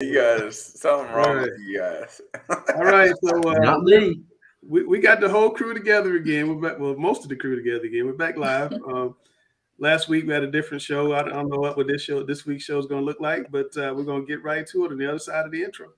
You guys, something All wrong right. with you guys. All right. So Not me. we got the whole crew together again. We're back. Well, most of the crew together again. We're back live. Last week we had a different show. I don't know what this week's show is going to look like, but we're going to get right to it on the other side of the intro.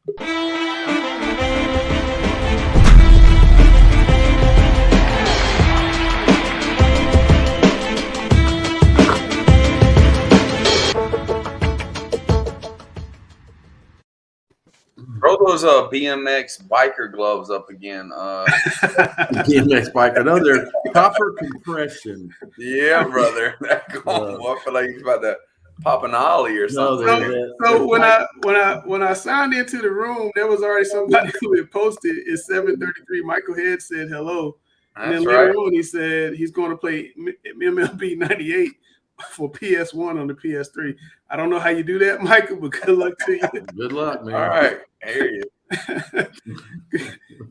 Throw those BMX biker gloves up again. BMX biker. No, they're copper compression. Yeah, brother. I feel like he's about to pop an ollie or something. So when I signed into the room, there was already somebody who had posted. It's 7:33. Michael Head said hello, and then later on he said he's going to play MLB 98 for PS1 on the PS3. I don't know how you do that, Michael, but good luck to you. Good luck, man. All right, here you.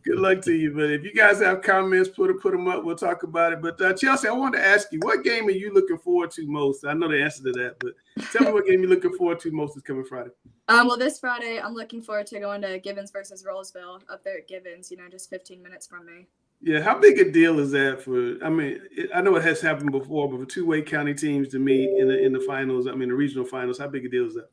Good luck to you. But if you guys have comments, put them up. We'll talk about it. But Chelsea, I wanted to ask you, what game are you looking forward to most? I know the answer to that, but tell me what game you're looking forward to most is coming Friday. Well, this Friday, I'm looking forward to going to Gibbons versus Rollsville up there at Gibbons. Just 15 minutes from me. Yeah, how big a deal is that for? I mean, I know it has happened before, but for two Wake County teams to meet in the finals, the regional finals, how big a deal is that?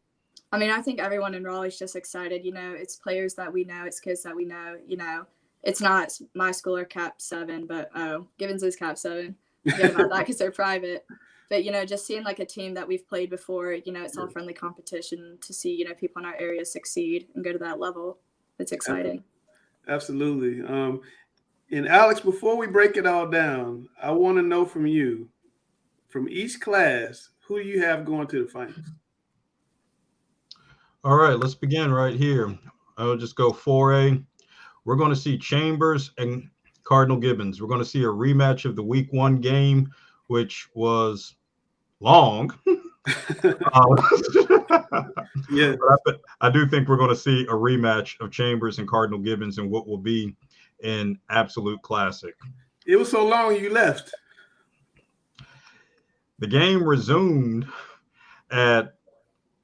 I mean, I think everyone in Raleigh's just excited. It's players that we know, it's kids that we know. It's not my school or Cap 7, but Gibbons is Cap 7. Forget about that because they're private. But just seeing like a team that we've played before, it's all friendly competition to see people in our area succeed and go to that level. It's exciting. Absolutely. And Alex, before we break it all down, I want to know from you, from each class, who do you have going to the finals? All right, let's begin right here. I'll just go 4A. We're going to see Chambers and Cardinal Gibbons. We're going to see a rematch of the week 1 game, which was long. Yeah, but I do think we're going to see a rematch of Chambers and Cardinal Gibbons in what will be an absolute classic. It was so long you left. The game resumed at,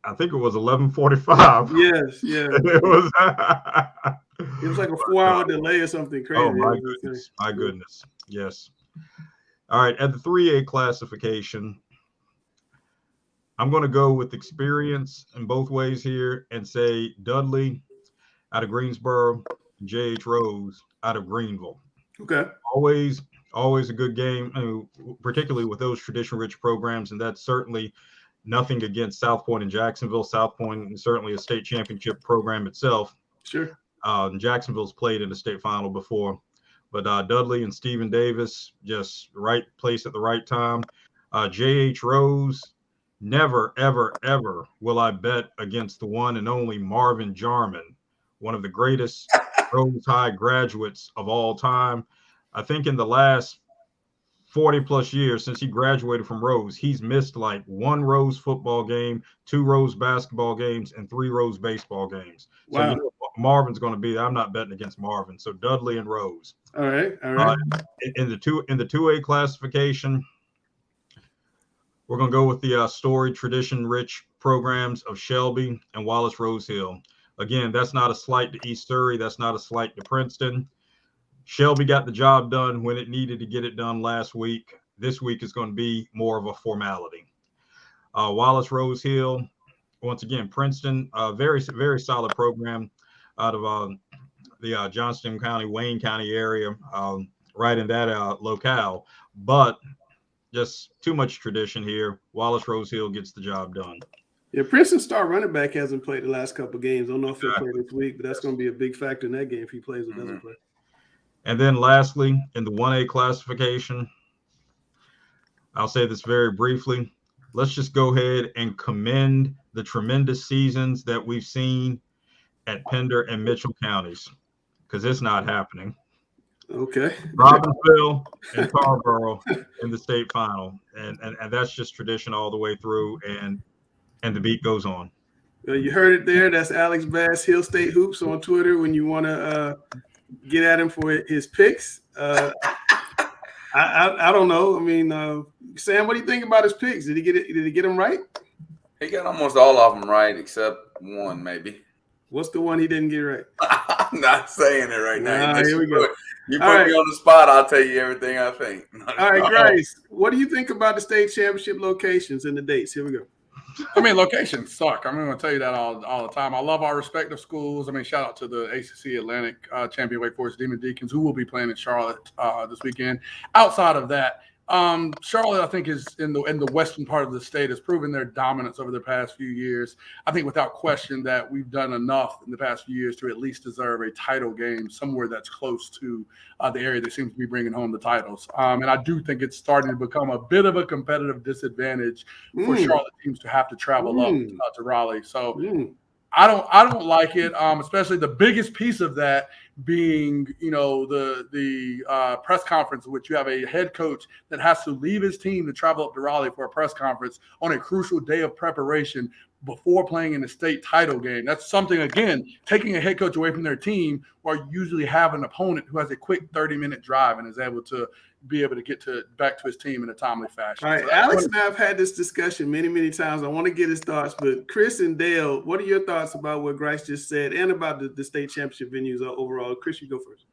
I think it was 11:45. Yes, yeah. It was like a 4-hour delay or something crazy. Oh my goodness. Yes. All right, at the 3A classification, I'm going to go with experience in both ways here and say Dudley out of Greensboro, J.H. Rose out of Greenville. Okay. Always a good game, particularly with those tradition-rich programs, and that's certainly nothing against South Point and Jacksonville. South Point is certainly a state championship program itself. Sure. Jacksonville's played in the state final before, but Dudley and Stephen Davis, just right place at the right time. J.H. Rose, never, ever, ever will I bet against the one and only Marvin Jarman, one of the greatest Rose High graduates of all time. I think in the last 40 plus years since he graduated from Rose, he's missed like 1 Rose football game, 2 Rose basketball games, and 3 Rose baseball games. Wow. So Marvin's going to be there. I'm not betting against Marvin. So Dudley and Rose. All right. In the 2A classification, we're going to go with the storied tradition-rich programs of Shelby and Wallace Rose Hill. Again, that's not a slight to East Surrey. That's not a slight to Princeton. Shelby got the job done when it needed to get it done last week. This week is going to be more of a formality. Wallace Rose Hill, once again, Princeton, very, very solid program out of the Johnston County, Wayne County area, right in that locale. But just too much tradition here. Wallace Rose Hill gets the job done. Yeah, Princeton's star running back hasn't played the last couple of games. I don't know if he'll play this week, but that's going to be a big factor in that game if he plays or doesn't play. And then lastly, in the 1A classification, I'll say this very briefly. Let's just go ahead and commend the tremendous seasons that we've seen at Pender and Mitchell counties, because it's not happening. Okay. Robbinsville and Tarboro in the state final. And that's just tradition all the way through, and the beat goes on. You heard it there. That's Alex Bass, Hill State Hoops on Twitter when you want to get at him for his picks. I don't know. I mean, Sam, what do you think about his picks? Did he get them right? He got almost all of them right except one, maybe. What's the one he didn't get right? I'm not saying it right now. Here we go. You put me on the spot, I'll tell you everything I think. All right, Grace, what do you think about the state championship locations and the dates? Here we go. I mean, locations suck. I'm going to tell you that all the time. I love our respective schools. I mean, shout out to the ACC Atlantic champion Wake Forest Demon Deacons, who will be playing in Charlotte this weekend. Outside of that, Charlotte, I think, is in the western part of the state, has proven their dominance over the past few years. I think without question that we've done enough in the past few years to at least deserve a title game somewhere that's close to the area that seems to be bringing home the titles. And I do think it's starting to become a bit of a competitive disadvantage for Charlotte teams to have to travel up to Raleigh. So I don't like it, especially the biggest piece of that being, the press conference, in which you have a head coach that has to leave his team to travel up to Raleigh for a press conference on a crucial day of preparation before playing in the state title game. That's something, again, taking a head coach away from their team, where you usually have an opponent who has a quick 30-minute drive and is able to get back to his team in a timely fashion. All right, so Alex and I have had this discussion many, many times. I want to get his thoughts, but Chris and Dale, what are your thoughts about what Grice just said and about the state championship venues overall? Chris, you go first.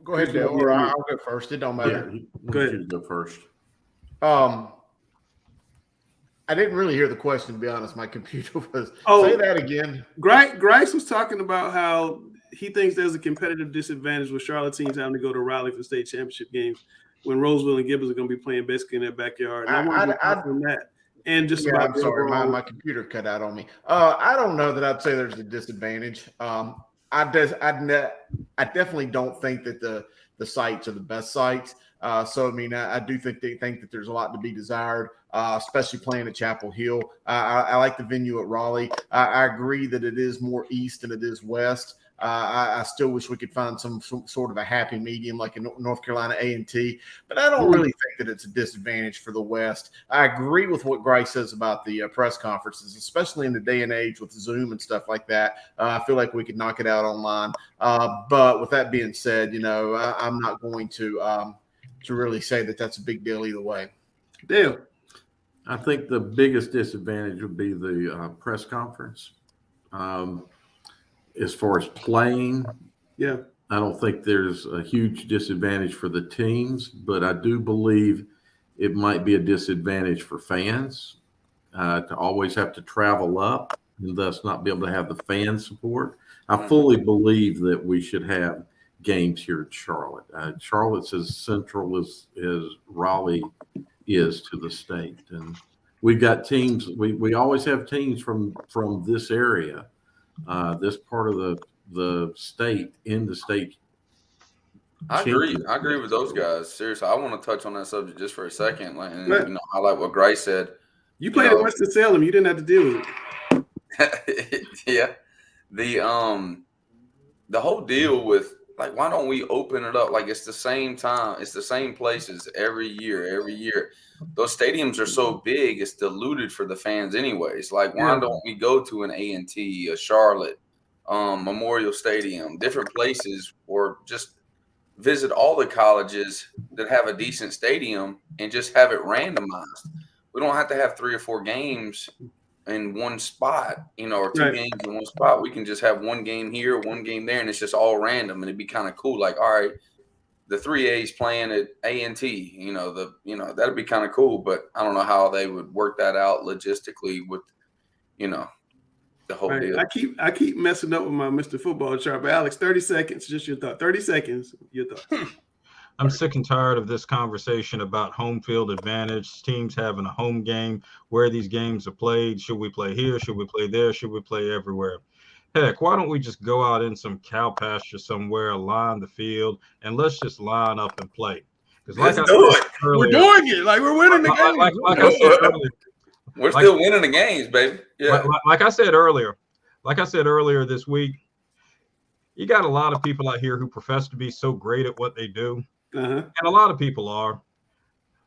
Go ahead, Dale, or I'll go first. It don't matter. Yeah, Go ahead. You go first. I didn't really hear the question, to be honest. My computer was. Say that again. Grice was talking about how he thinks there's a competitive disadvantage with Charlotte teams having to go to Raleigh for state championship games when Roseville and Gibbons are going to be playing basically in their backyard. And I want to from that. And just about I'm sorry, my computer cut out on me. I don't know that I'd say there's a disadvantage. I definitely don't think that the sites are the best sites. So, I mean, I do think that there's a lot to be desired, especially playing at Chapel Hill. I like the venue at Raleigh. I agree that it is more east than it is west. I still wish we could find some sort of a happy medium like in North Carolina A&T, but I don't really think that it's a disadvantage for the West. I agree with what Grice says about the press conferences, especially in the day and age with Zoom and stuff like that. I feel like we could knock it out online. But with that being said, I'm not going to really say that that's a big deal either way. Dale. I think the biggest disadvantage would be the press conference. As far as playing, I don't think there's a huge disadvantage for the teams, but I do believe it might be a disadvantage for fans to always have to travel up and thus not be able to have the fan support. I fully believe that we should have games here in Charlotte. Charlotte's as central as Raleigh is to the state, and we've got teams. We always have teams from this area. This part of the state in the state. I agree with those guys. Seriously, I want to touch on that subject just for a second. I like what Grice said. You played at Winston-Salem. You didn't have to deal with it. Yeah. The whole deal with, like, why don't we open it up? Like, it's the same time. It's the same places every year. Those stadiums are so big, it's diluted for the fans anyways. Like, why don't we go to an A&T, a Charlotte, Memorial Stadium, different places, or just visit all the colleges that have a decent stadium and just have it randomized? We don't have to have 3 or 4 games in one spot, or 2 games in one spot. We can just have one game here, one game there, and it's just all random, and it'd be kind of cool. Like, all right, the 3A's playing at A&T, that'd be kind of cool, but I don't know how they would work that out logistically with, the whole deal. I keep messing up with my Mr. Football chart, but Alex, 30 seconds, just your thought. 30 seconds, your thoughts. I'm sick and tired of this conversation about home field advantage, teams having a home game, where these games are played. Should we play here? Should we play there? Should we play everywhere? Heck, why don't we just go out in some cow pasture somewhere, line the field, and let's just line up and play? Because We're doing it. Like, we're winning the game. Like I said earlier, we're still winning the games, baby. Yeah. Like I said earlier this week, you got a lot of people out here who profess to be so great at what they do. And a lot of people are.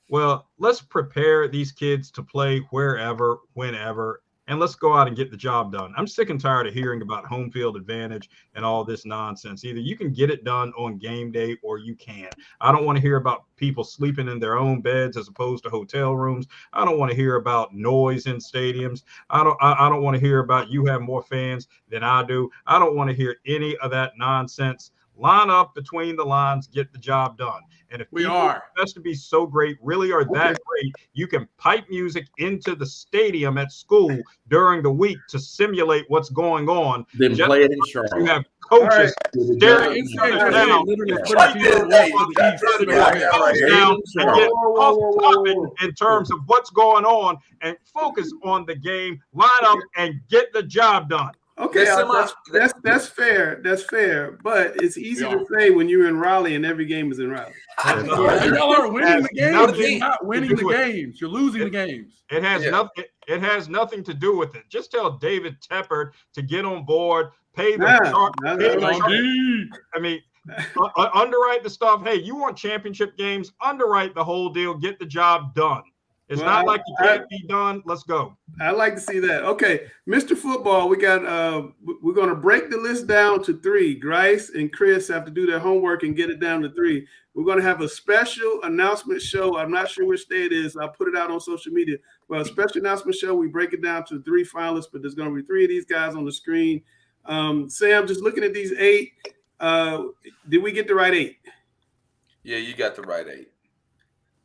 Well, let's prepare these kids to play wherever, whenever, and let's go out and get the job done. I'm sick and tired of hearing about home field advantage and all this nonsense. Either you can get it done on game day or you can't. I don't want to hear about people sleeping in their own beds as opposed to hotel rooms. I don't want to hear about noise in stadiums. I don't want to hear about you have more fans than I do. I don't want to hear any of that nonsense. Line up between the lines, get the job done. And if people best to be so great, really are that great, you can pipe music into the stadium at school during the week to simulate what's going on. Then play it in Charlotte. You have coaches staring Right. each other down, in terms of what's going on, and focus on the game, line up, and get the job done. Okay, that's fair. That's fair. But it's easy to say when you're in Raleigh and every game is in Raleigh. Y'all are winning the games. You're not winning the games. You're losing the games. It has nothing. It has nothing to do with it. Just tell David Tepper to get on board. Pay the I mean, underwrite the stuff. Hey, you want championship games? Underwrite the whole deal. Get the job done. It's not like you can't be done. Let's go. I like to see that. Okay, Mr. Football, we got. We're going to break the list down to 3. Grice and Chris have to do their homework and get it down to 3. We're going to have a special announcement show. I'm not sure which day it is. I'll put it out on social media. Well, a special announcement show. We break it down to 3 finalists, but there's going to be 3 of these guys on the screen. Sam, just looking at these 8. Did we get the right 8? Yeah, you got the right 8.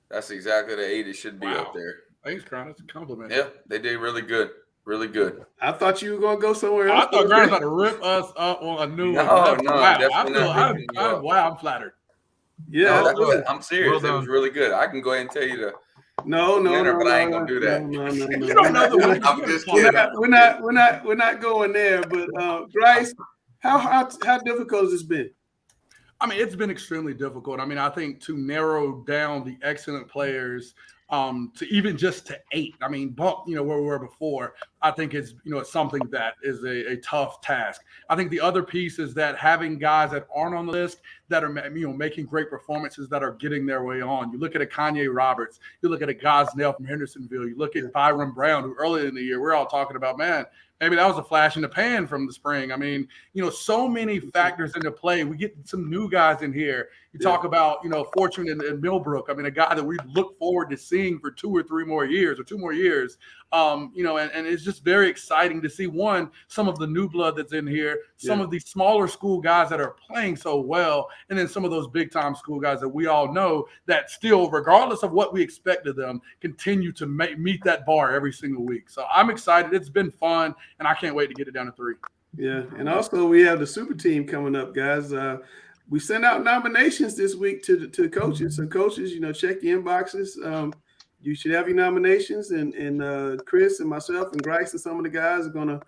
That's exactly the 8 it should be up there. Thanks, Crown. That's a compliment. Yeah, they did really good. Really good. I thought you were going to go somewhere else. I thought Crown was about to rip us up on a new one. Wow, I'm flattered. Yeah, no, I'm serious. It was really good. I can go ahead and tell you the winner, but I ain't gonna do that. No. You don't know the winner. I'm just kidding. We're not going there. But Grice, how difficult has this been? I mean, it's been extremely difficult. I mean, I think to narrow down the excellent players to even just to 8. I mean, bump, where we were before. I think it's, it's something that is a tough task. I think the other piece is that having guys that aren't on the list that are, making great performances that are getting their way on. You look at a Kanye Roberts, you look at a Gosnell from Hendersonville, you look at Byron Brown, who earlier in the year, we're all talking about, man, maybe that was a flash in the pan from the spring. I mean, so many factors into play. We get some new guys in here. You talk about, Fortune and Millbrook. I mean, a guy that we look forward to seeing for 2 or 3 more years or 2 more years. And it's just very exciting to see, one, some of the new blood that's in here, some of these smaller school guys that are playing so well, and then some of those big-time school guys that we all know that still, regardless of what we expect of them, continue to meet that bar every single week. So I'm excited. It's been fun, and I can't wait to get it down to 3. Yeah, and also we have the super team coming up, guys. We sent out nominations this week to coaches. So coaches, check your inboxes. You should have your nominations, and Chris and myself and Grice and some of the guys are going to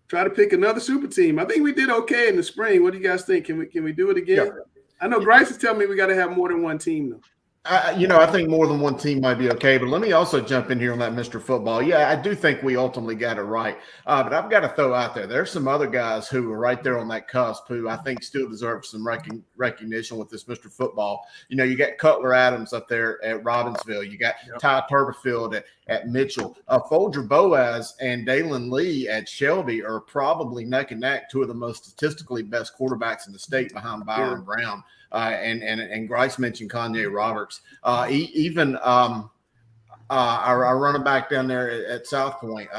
try to pick another super team. I think we did okay in the spring. What do you guys think? Can we do it again? Yeah. I know Grice is telling me we got to have more than one team, though. I think more than one team might be okay, but let me also jump in here on that Mr. Football. Yeah, I do think we ultimately got it right. But I've got to throw out there's some other guys who are right there on that cusp who I think still deserve some recognition with this Mr. Football. You got Cutler Adams up there at Robbinsville. You got Ty Turberfield at Mitchell. Folger Boaz and Dalen Lee at Shelby are probably neck and neck 2 of the most statistically best quarterbacks in the state behind Byron Brown. And Grice mentioned Kanye Roberts. Even our running back down there at South Point,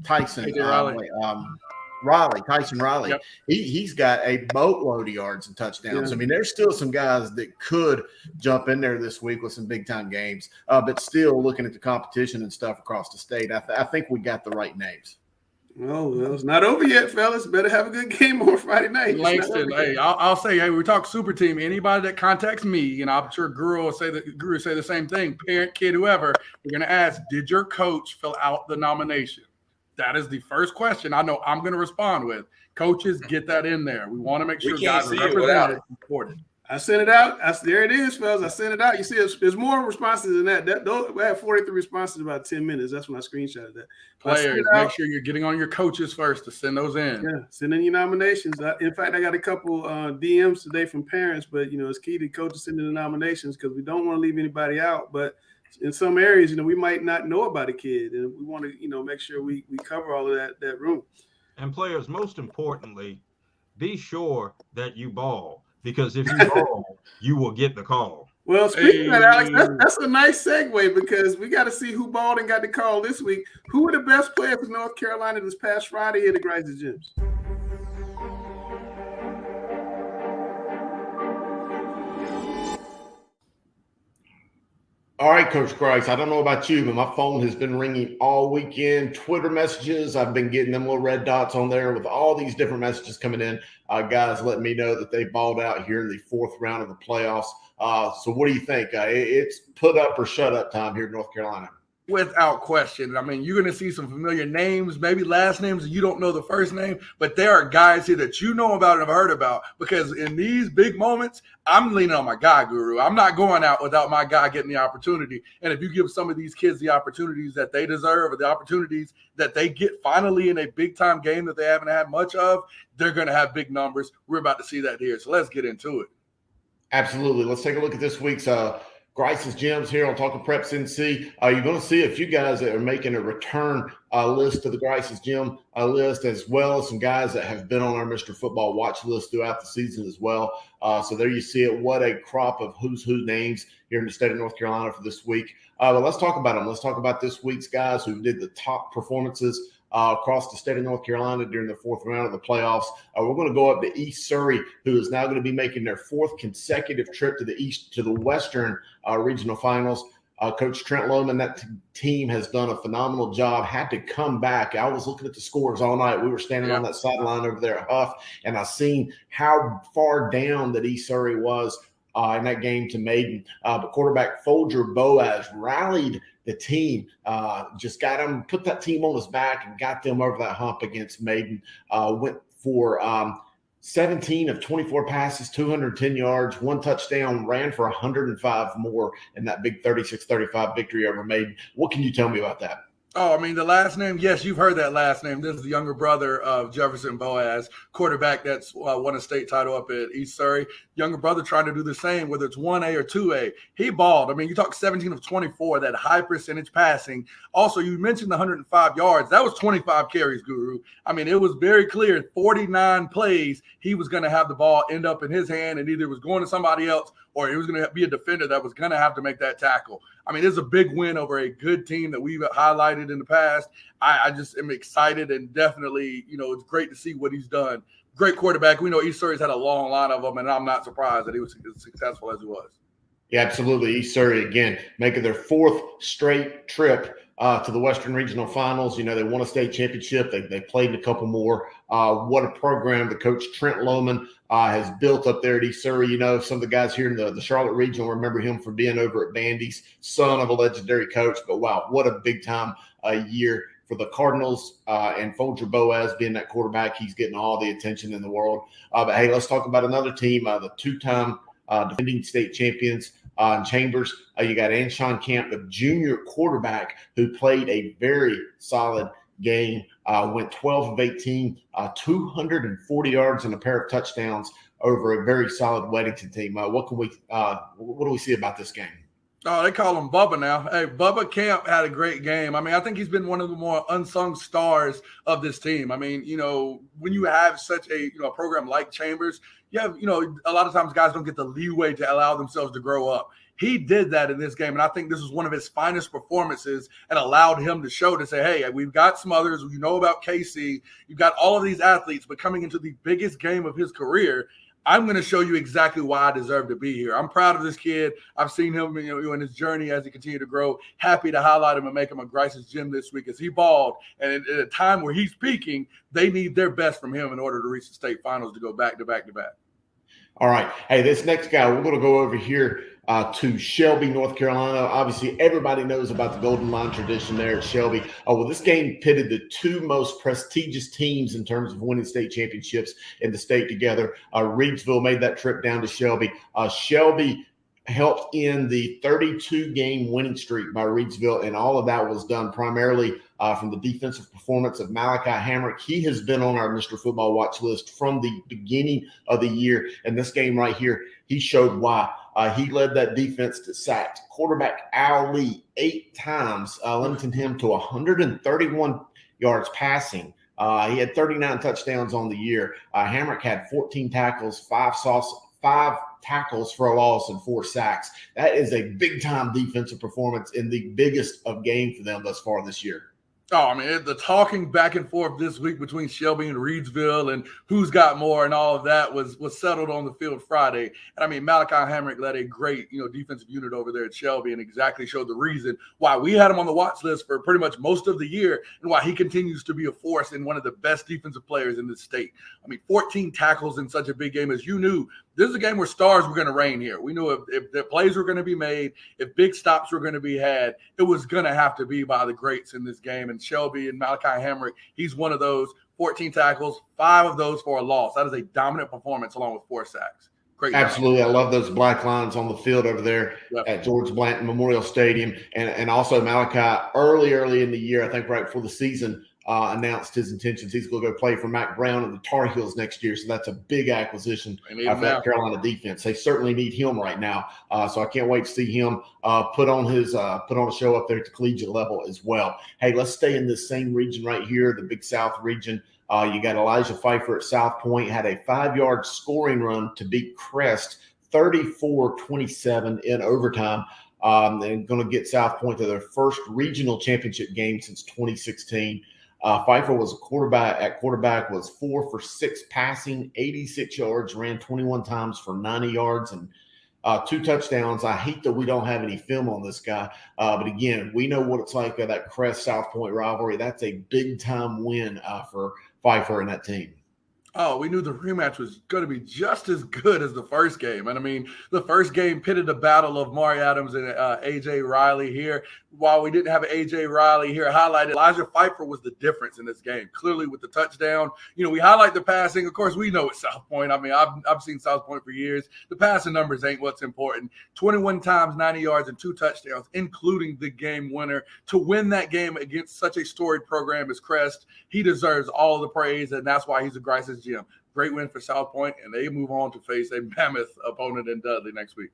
Tyson Riley. Yep. He's got a boatload of yards and touchdowns. I mean, there's still some guys that could jump in there this week with some big-time games. But still looking at the competition and stuff across the state, I think we got the right names. Well, it's not over yet, fellas. Better have a good game on Friday night. Langston, I'll say, we talk super team. Anybody that contacts me, I'm sure Guru will say the same thing. Parent, kid, whoever, we're going to ask, did your coach fill out the nomination? That is the first question I know I'm going to respond with. Coaches, get that in there. We want to make sure guys are represented and supported. I sent it out. There it is, fellas. I sent it out. You see, there's more responses than that. We had 43 responses in about 10 minutes. That's when I screenshotted that. Players, make sure you're getting on your coaches first to send those in. Yeah, send in your nominations. In fact, I got a couple DMs today from parents, but, it's key to coaches sending the nominations because we don't want to leave anybody out. But in some areas, we might not know about a kid, and we want to, make sure we cover all of that room. And players, most importantly, be sure that you ball, because if you ball, you will get the call. Well, speaking of that, Alex, that's a nice segue, because we got to see who balled and got the call this week. Who were the best players for North Carolina this past Friday at the Grice's Gyms? All right, Coach Grice, I don't know about you, but my phone has been ringing all weekend. Twitter messages, I've been getting them little red dots on there with all these different messages coming in. Guys letting me know that they balled out here in the 4th round of the playoffs. So what do you think? It's put up or shut up time here in North Carolina. Without question. I mean, you're going to see some familiar names, maybe last names, and you don't know the first name, but there are guys here that you know about and have heard about, because in these big moments, I'm leaning on my guy, Guru. I'm not going out without my guy getting the opportunity. And if you give some of these kids the opportunities that they deserve, or the opportunities that they get finally in a big-time game that they haven't had much of, they're going to have big numbers. We're about to see that here. So let's get into it. Absolutely. Let's take a look at this week's Grice's Gyms here on Talking Preps NC. You're going to see a few guys that are making a return list to the Grice's Gym list, as well as some guys that have been on our Mr. Football watch list throughout the season as well. So there you see it. What a crop of who's who names here in the state of North Carolina for this week. But let's talk about them. Let's talk about this week's guys who did the top performances across the state of North Carolina during the 4th round of the playoffs. We're going to go up to East Surrey, who is now going to be making their 4th consecutive trip to the Western regional finals. Coach Trent Lohman, that team has done a phenomenal job. Had to come back. I was looking at the scores all night. We were standing on that sideline over there at Huff, and I seen how far down that East Surrey was in that game to Maiden. But quarterback Folger Boaz rallied the team, just got him, put that team on his back and got them over that hump against Maiden. Went for 17 of 24 passes, 210 yards, 1 touchdown, ran for 105 more in that big 36-35 victory over Maiden. What can you tell me about that? Oh, I mean, the last name, yes, you've heard that last name. This is the younger brother of Jefferson Boaz, quarterback that's won a state title up at East Surrey. Younger brother trying to do the same, whether it's 1A or 2A. He balled. I mean, you talk 17 of 24, that high percentage passing. Also, you mentioned the 105 yards. That was 25 carries, Guru. I mean, it was very clear, 49 plays, he was going to have the ball end up in his hand, and either it was going to somebody else or it was going to be a defender that was going to have to make that tackle. I mean, it's a big win over a good team that we've highlighted in the past. I just am excited, and definitely, it's great to see what he's done. Great quarterback. We know East Surrey's had a long line of them, and I'm not surprised that he was as successful as he was. Yeah, absolutely. East Surrey, again, making their 4th straight trip to the Western Regional Finals. They won a state championship. They played in a couple more. What a program the coach Trent Lohman has built up there at East Surrey. Some of the guys here in the Charlotte region remember him from being over at Bandy's, son of a legendary coach. But wow, what a big time year for the Cardinals, and Folger Boaz being that quarterback. He's getting all the attention in the world. But hey, let's talk about another team, the 2-time defending state champions in Chambers. You got Anshawn Camp, the junior quarterback, who played a very solid game, went 12 of 18, 240 yards and a pair of touchdowns over a very solid Weddington team. What do we see about this game? Oh, they call him Bubba now. Hey, Bubba Camp had a great game. I mean, I think he's been one of the more unsung stars of this team. I mean, when you have such a program like Chambers, you have, a lot of times guys don't get the leeway to allow themselves to grow up. He did that in this game, and I think this was one of his finest performances, and allowed him to show, to say, hey, we've got Smothers, about KC, you've got all of these athletes, but coming into the biggest game of his career, I'm going to show you exactly why I deserve to be here. I'm proud of this kid. I've seen him in his journey as he continued to grow. Happy to highlight him and make him a Grice's Gym this week as he balled. And at a time where he's peaking, they need their best from him in order to reach the state finals, to go back to back to back. All right. Hey, this next guy, we're going to go over here to Shelby, North Carolina. Obviously, everybody knows about the Golden Line tradition there at Shelby. Well, this game pitted the 2 most prestigious teams in terms of winning state championships in the state together. Reedsville made that trip down to Shelby. Shelby helped end the 32-game winning streak by Reedsville, and all of that was done primarily from the defensive performance of Malachi Hamrick. He has been on our Mr. Football watch list from the beginning of the year, and this game right here, he showed why. He led that defense to sacks. Quarterback Al Lee 8 times, limiting him to 131 yards passing. He had 39 touchdowns on the year. Hamrick had 14 tackles, 5 tackles for a loss, and 4 sacks. That is a big-time defensive performance in the biggest of game for them thus far this year. Oh, I mean, the talking back and forth this week between Shelby and Reedsville and who's got more and all of that was settled on the field Friday. And I mean, Malachi Hamrick led a great, defensive unit over there at Shelby and exactly showed the reason why we had him on the watch list for pretty much most of the year and why he continues to be a force and one of the best defensive players in the state. I mean, 14 tackles in such a big game, as you knew. This is a game where stars were going to reign here. We knew if the plays were going to be made, if big stops were going to be had, it was going to have to be by the greats in this game. And Shelby and Malachi Hamrick, he's one of those. 14 tackles, 5 of those for a loss. That is a dominant performance along with 4 sacks. Great. Absolutely. I love those black lines on the field over there at George Blanton Memorial Stadium. And also Malachi early in the year, I think right before the season, announced his intentions. He's going to go play for Mack Brown and the Tar Heels next year. So that's a big acquisition for that Carolina defense. They certainly need him right now. So I can't wait to see him put on a show up there at the collegiate level as well. Hey, let's stay in this same region right here, the Big South region. You got Elijah Pfeiffer at South Point, had a 5-yard scoring run to beat Crest 34-27 in overtime. And going to get South Point to their first regional championship game since 2016. Pfeiffer was a quarterback, was 4 for 6 passing, 86 yards, ran 21 times for 90 yards and 2 touchdowns. I hate that we don't have any film on this guy. But again, we know what it's like, that Crest South Point rivalry. That's a big time win for Pfeiffer and that team. Oh, we knew the rematch was going to be just as good as the first game. And I mean, the first game pitted the battle of Maury Adams and A.J. Riley here. While we didn't have A.J. Riley here highlighted, Elijah Pfeiffer was the difference in this game. Clearly with the touchdown, we highlight the passing. Of course, we know it's South Point. I mean, I've seen South Point for years. The passing numbers ain't what's important. 21 times, 90 yards, and 2 touchdowns, including the game winner. To win that game against such a storied program as Crest, he deserves all the praise, and that's why he's a Grice's Gym. Great win for South Point, and they move on to face a mammoth opponent in Dudley next week.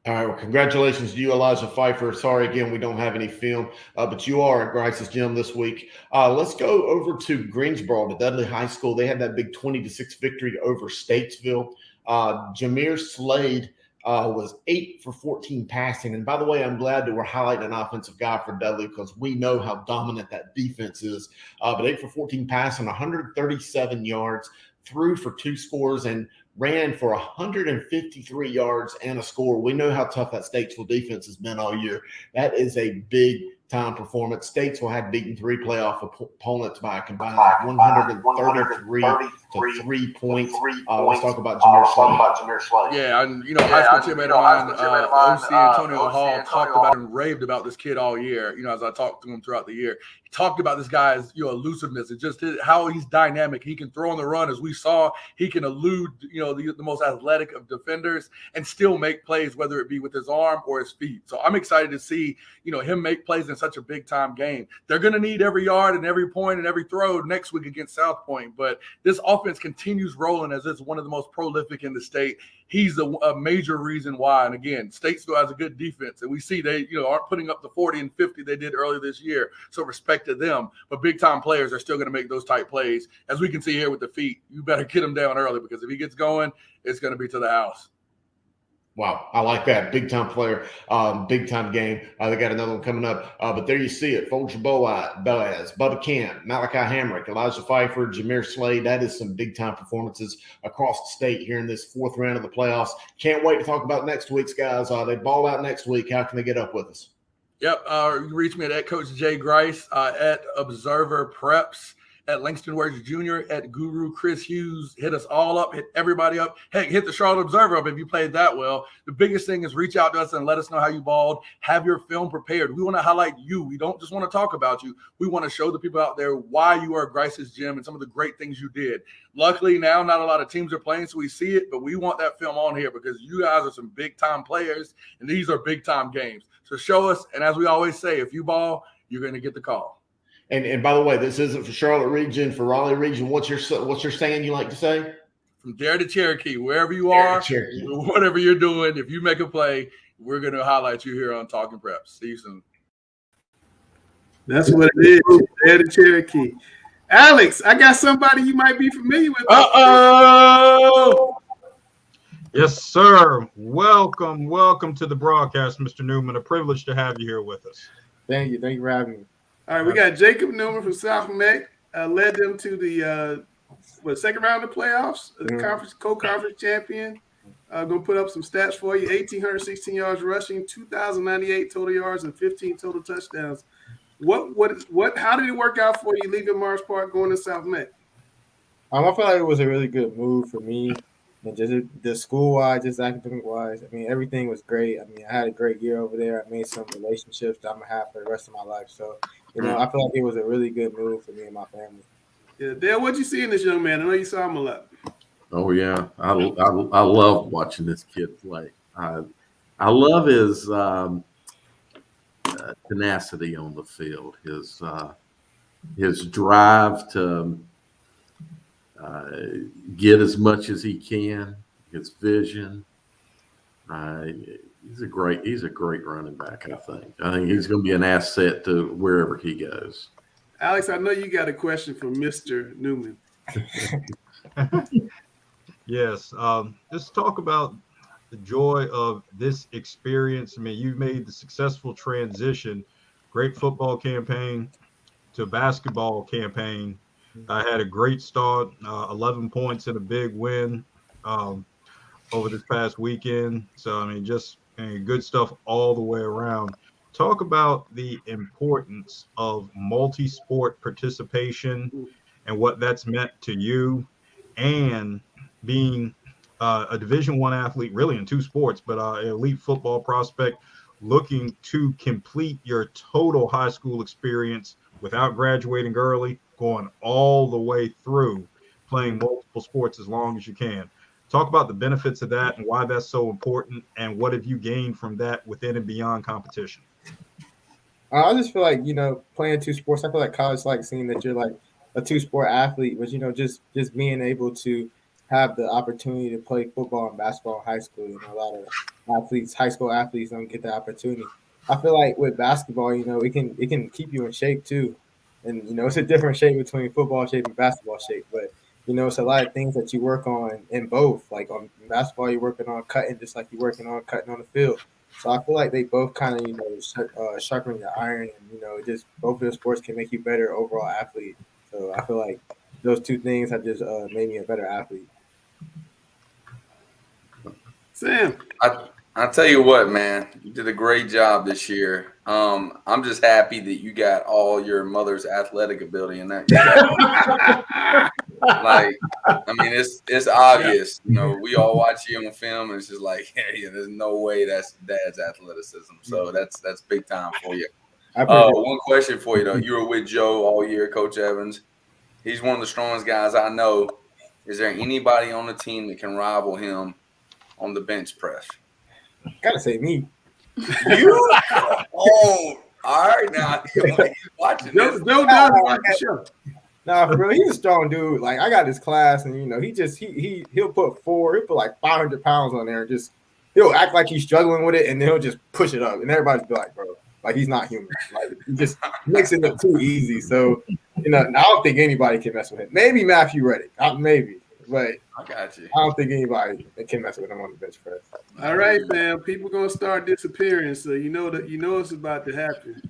All right, well, congratulations to you, Elijah Pfeiffer. Sorry, again, we don't have any film, but you are at Grice's Gym this week. Let's go over to Greensboro, to Dudley High School. They had that big 20-6 victory over Statesville. Jameer Slade was 8 for 14 passing. And by the way, I'm glad that we're highlighting an offensive guy for Dudley because we know how dominant that defense is. But 8 for 14 passing, 137 yards, threw for 2 scores, and ran for 153 yards and a score. We know how tough that Statesville defense has been all year. That is a big-time performance. Statesville had beaten 3 playoff opponents by a combined 133 to 3 points. Let's talk about Jameer Slade. Yeah, and high school teammate of mine, OC Antonio Hall, talked about and raved about this kid all year. As I talked to him throughout the year, he talked about this guy's elusiveness and just how he's dynamic. He can throw on the run, as we saw. He can elude the most athletic of defenders and still make plays, whether it be with his arm or his feet. So I'm excited to see him make plays in such a big time game. They're going to need every yard and every point and every throw next week against South Point, but this offense continues rolling as it's one of the most prolific in the state. He's a major reason why. And again, Statesville has a good defense, and we see they aren't putting up the 40 and 50 they did earlier this year. So respect to them. But big time players are still going to make those type plays. As we can see here with the feet, you better get him down early because if he gets going, it's going to be to the house. Wow, I like that. Big-time player, big-time game. They got another one coming up. But there you see it. Folger Boaz, Bubba Kent, Malachi Hamrick, Elijah Pfeiffer, Jameer Slade. That is some big-time performances across the state here in this 4th round of the playoffs. Can't wait to talk about next week's guys. They ball out next week. How can they get up with us? Yep. You reach me at Coach Jay Grice, at Observer Preps, at Langston Words Jr., at Guru Chris Hughes. Hit us all up, hit everybody up. Heck, hit the Charlotte Observer up if you played that well. The biggest thing is reach out to us and let us know how you balled. Have your film prepared. We want to highlight you. We don't just want to talk about you. We want to show the people out there why you are Grice's Gym and some of the great things you did. Luckily, now not a lot of teams are playing, so we see it, but we want that film on here because you guys are some big-time players, and these are big-time games. So show us, and as we always say, if you ball, you're going to get the call. And by the way, this isn't for Charlotte region, for Raleigh region. What's your saying you like to say? from Dare to Cherokee, wherever you are, whatever you're doing, if you make a play, we're going to highlight you here on Talking Preps. See you soon. That's what it is. Dare to Cherokee. Alex, I got somebody you might be familiar with. Uh-oh! Yes, sir. Welcome to the broadcast, Mr. Newman. A privilege to have you here with us. Thank you for having me. All right, we got Jacob Newman from South Meck. Led them to the second round of playoffs, the co-conference champion. Gonna put up some stats for you: 1,816 yards rushing, 2,098 total yards, and 15 total touchdowns. How did it work out for you leaving Mars Park going to South Meck? I feel like it was a really good move for me, and just the school-wise, just academic-wise. I mean, everything was great. I mean, I had a great year over there. I made some relationships that I'm gonna have for the rest of my life. So, I feel like it was a really good move for me and my family. Yeah, Dale, what'd you see in this young man? I know you saw him a lot. Oh yeah, I love watching this kid play. I love his tenacity on the field, his drive to get as much as he can, his vision. He's a great running back. I think he's going to be an asset to wherever he goes. Alex, I know you got a question for Mr. Newman. Yes, just talk about the joy of this experience. I mean, you've made the successful transition, great football campaign to basketball campaign. I had a great start, 11 points and a big win over this past weekend. So, I mean, just good stuff all the way around. Talk about the importance of multi-sport participation and what that's meant to you, and being a Division I athlete, really in two sports, but an elite football prospect looking to complete your total high school experience without graduating early, going all the way through playing multiple sports as long as you can. Talk about the benefits of that and why that's so important, and what have you gained from that within and beyond competition? I just feel like, playing two sports, I feel like college, like seeing that you're like a two-sport athlete, but, just being able to have the opportunity to play football and basketball in high school. A lot of athletes, high school athletes, don't get the opportunity. I feel like with basketball, it can keep you in shape too. And, it's a different shape between football shape and basketball shape. But, it's a lot of things that you work on in both. Like on basketball, you're working on cutting just like you're working on cutting on the field. So I feel like they both kind of, sharpen the iron, and, just both of the sports can make you better overall athlete. So I feel like those two things have just made me a better athlete. Sam, I tell you what, man, you did a great job this year. I'm just happy that you got all your mother's athletic ability in that. Like, I mean, it's obvious. We all watch you on film, and it's just like, hey, there's no way that's Dad's athleticism. So that's big time for you. One question for you though: you were with Joe all year, Coach Evans. He's one of the strongest guys I know. Is there anybody on the team that can rival him on the bench press? Gotta say me. You? Oh, all right now. He's watching this. Joe does watch the show. Nah, for real, he's a strong dude. Like, I got his class, and he'll put like 500 pounds on there, and he'll act like he's struggling with it, and then he'll just push it up, and everybody's be like, bro, like he's not human. Like, he just makes it look too easy. So, I don't think anybody can mess with him. Maybe Matthew Reddick, maybe, but I got you. I don't think anybody can mess with him on the bench press. All right, man. People gonna start disappearing, so you know it's about to happen.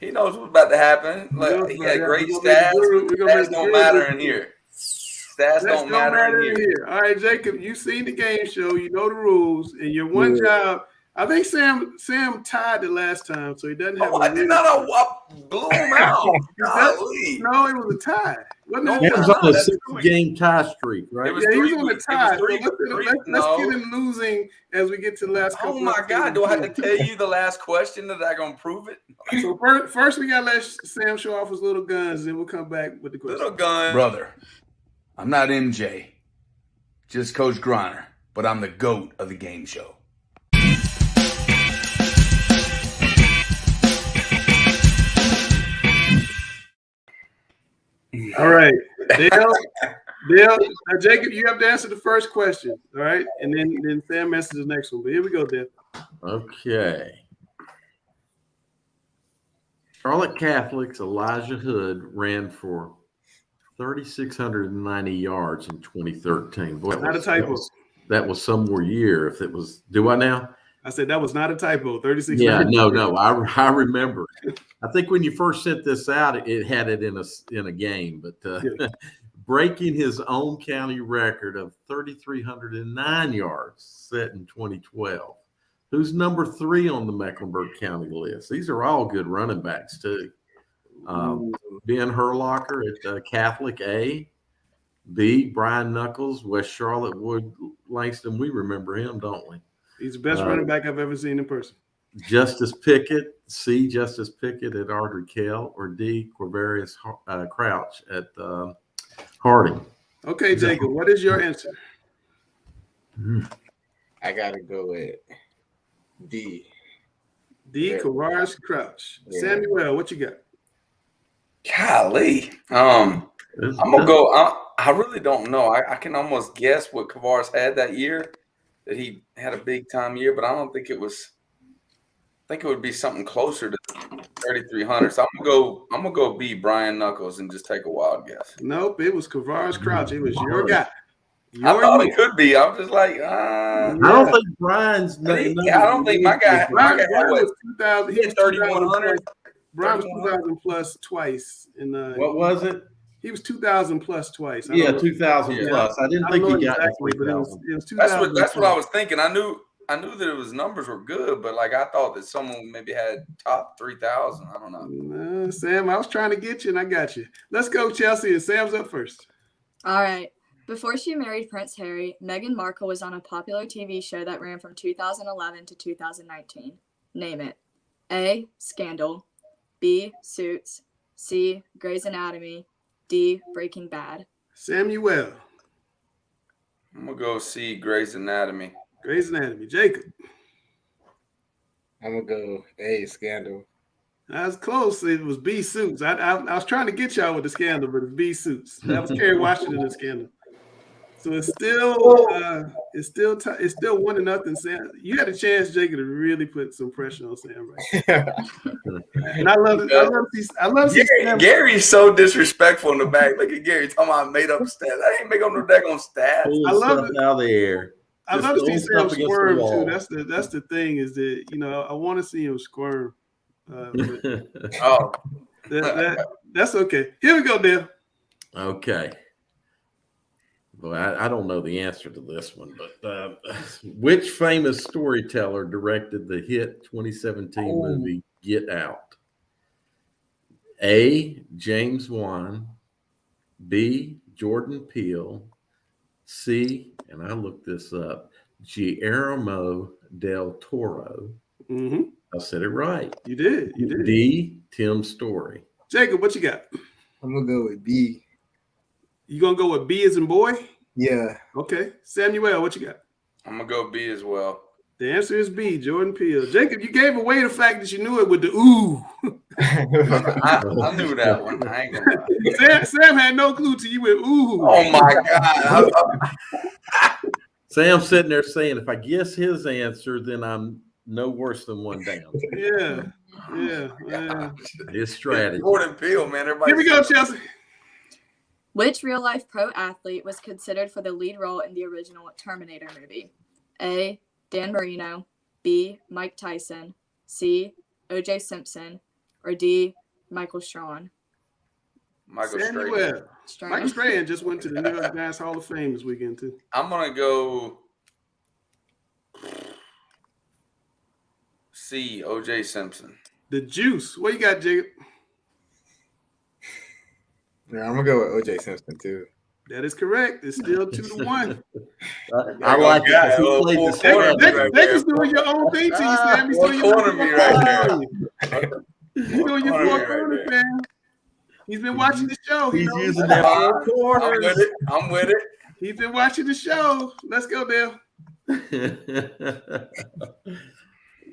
He knows what's about to happen. Like, he got great stats. Stats don't matter in here. Stats don't matter in here. All right, Jacob, you've seen the game show. You know the rules, and your one job. I think Sam tied the last time, so he doesn't have. I did not know what blew him out. No, it was a tie. It was on a 6-game tie streak, right? He was on the tie. Let's get him losing as we get to the last couple. Oh my God! Do I have to tell you the last question that I gonna prove it? So first we gotta let Sam show off his little guns, then we'll come back with the question. Little gun, brother. I'm not MJ, just Coach Griner, but I'm the GOAT of the game show. All right, Dale, Dale, Jacob, you have to answer the first question, all right? And then Sam answers the next one. But here we go, Dale. Okay. Charlotte Catholic's Elijah Hood ran for 3,690 yards in 2013. Boy, Not a typo. That was some more year. If it was, do I now? I said that was not a typo. 36. Yeah, no. I remember. I think when you first sent this out, it had it in a game, but breaking his own county record of 3,309 yards set in 2012. Who's number 3 on the Mecklenburg County list? These are all good running backs too. Ben Herlocker at Catholic A. B. Brian Knuckles, West Charlotte Wood Langston. We remember him, don't we? He's the best running back I've ever seen in person. Justice Pickett, C. Justice Pickett at Ardrey Kell, or D. Quavarius Crouch at Harding. Okay, Jacob, what is your answer? I gotta go with D. D. Quavarius Crouch. Yeah. Samuel, what you got? Golly, I'm gonna go. I really don't know. I can almost guess what Quavarius had that year. That he had a big time year, but I don't think it was. I think it would be something closer to 3,300. So I'm gonna go B. Brian Knuckles and just take a wild guess. Nope, it was Quavarius Crouch. It was your guy. I thought it could be. I'm just like, I don't think Brian's. I don't think my guy. Brian was 2,000. He had 3,100. Brian was 2,000 plus twice. What was it? He was 2,000 plus twice. 2,000 plus. I didn't think he got exactly, but it was 2,000. That's what I was thinking. I knew that it was numbers were good, but like I thought that someone maybe had top 3,000. I don't know. Sam, I was trying to get you, and I got you. Let's go, Chelsea, and Sam's up first. All right. Before she married Prince Harry, Meghan Markle was on a popular TV show that ran from 2011 to 2019. Name it. A. Scandal. B. Suits. C. Grey's Anatomy. D. Breaking Bad. Samuel. I'm going to go C. Grey's Anatomy. Grey's Anatomy. Jacob. I'm going to go A. Scandal. I was close. It was B. Suits. I was trying to get y'all with the Scandal, but it's B. Suits. That was Kerry Washington in the Scandal. So it's still 1-0. Sam, you had a chance, Jacob, to really put some pressure on Sam right now. And I love it. I love Gary's so disrespectful in the back. Look at Gary talking about made up stats. I ain't make up no daggone stats. I love it. Out of the air. I love to see Sam squirm too. That's the thing is that I want to see him squirm. That's okay. Here we go, Dale. Okay. Well, I don't know the answer to this one, but which famous storyteller directed the hit 2017 movie Get Out? A. James Wan, B. Jordan Peele, C. And I looked this up, Guillermo del Toro. Mm-hmm. I said it right. You did. D. Tim Story. Jacob, what you got? I'm gonna go with B. You gonna go with B as in boy? Yeah. Okay. Samuel, what you got? I'm gonna go B as well. The answer is B, Jordan Peele. Jacob, you gave away the fact that you knew it with the ooh. I knew that one. I ain't gonna lie. Sam had no clue till you went ooh. Oh my God. Sam's sitting there saying, if I guess his answer, then I'm no worse than one down. Yeah. His strategy. Jordan Peele, man. Everybody. Here we go, Chelsea. Which real-life pro athlete was considered for the lead role in the original Terminator movie? A. Dan Marino. B. Mike Tyson. C. O.J. Simpson. Or D. Michael Strahan. Michael Strahan just went to the New York Giants Hall of Fame this weekend, too. I'm going to go C. O.J. Simpson. The Juice. What you got, Jacob? Yeah, I'm gonna go with O.J. Simpson too. That is correct. It's still 2-1. I like it. They just doing your own thing to you, Sam. He's doing your me right there. He's doing your four corners, man. He's been watching the show. He's using that four corners. I'm with it. He's been watching the show. Let's go, Dale.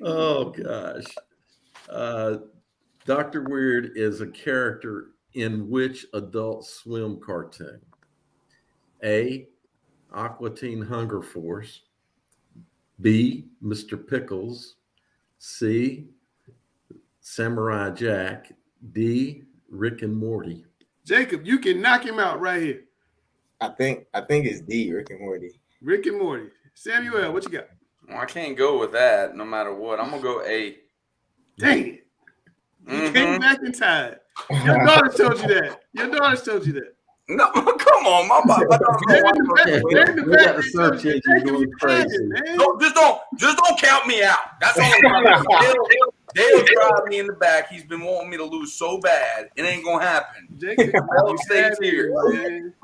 Oh gosh. Dr. Weird is a character in which Adult Swim cartoon? A, Aqua Teen Hunger Force, B, Mr. Pickles, C, Samurai Jack, D, Rick and Morty. Jacob, you can knock him out right here. I think it's D, Rick and Morty. Rick and Morty. Samuel, what you got? Well, I can't go with that no matter what. I'm going to go A. Dang it. You came back in time. Your daughter told you that. No, come on, my Just don't count me out. That's all. They'll drive me in the back. He's been wanting me to lose so bad. It ain't gonna happen. Jacob, the belt stays here.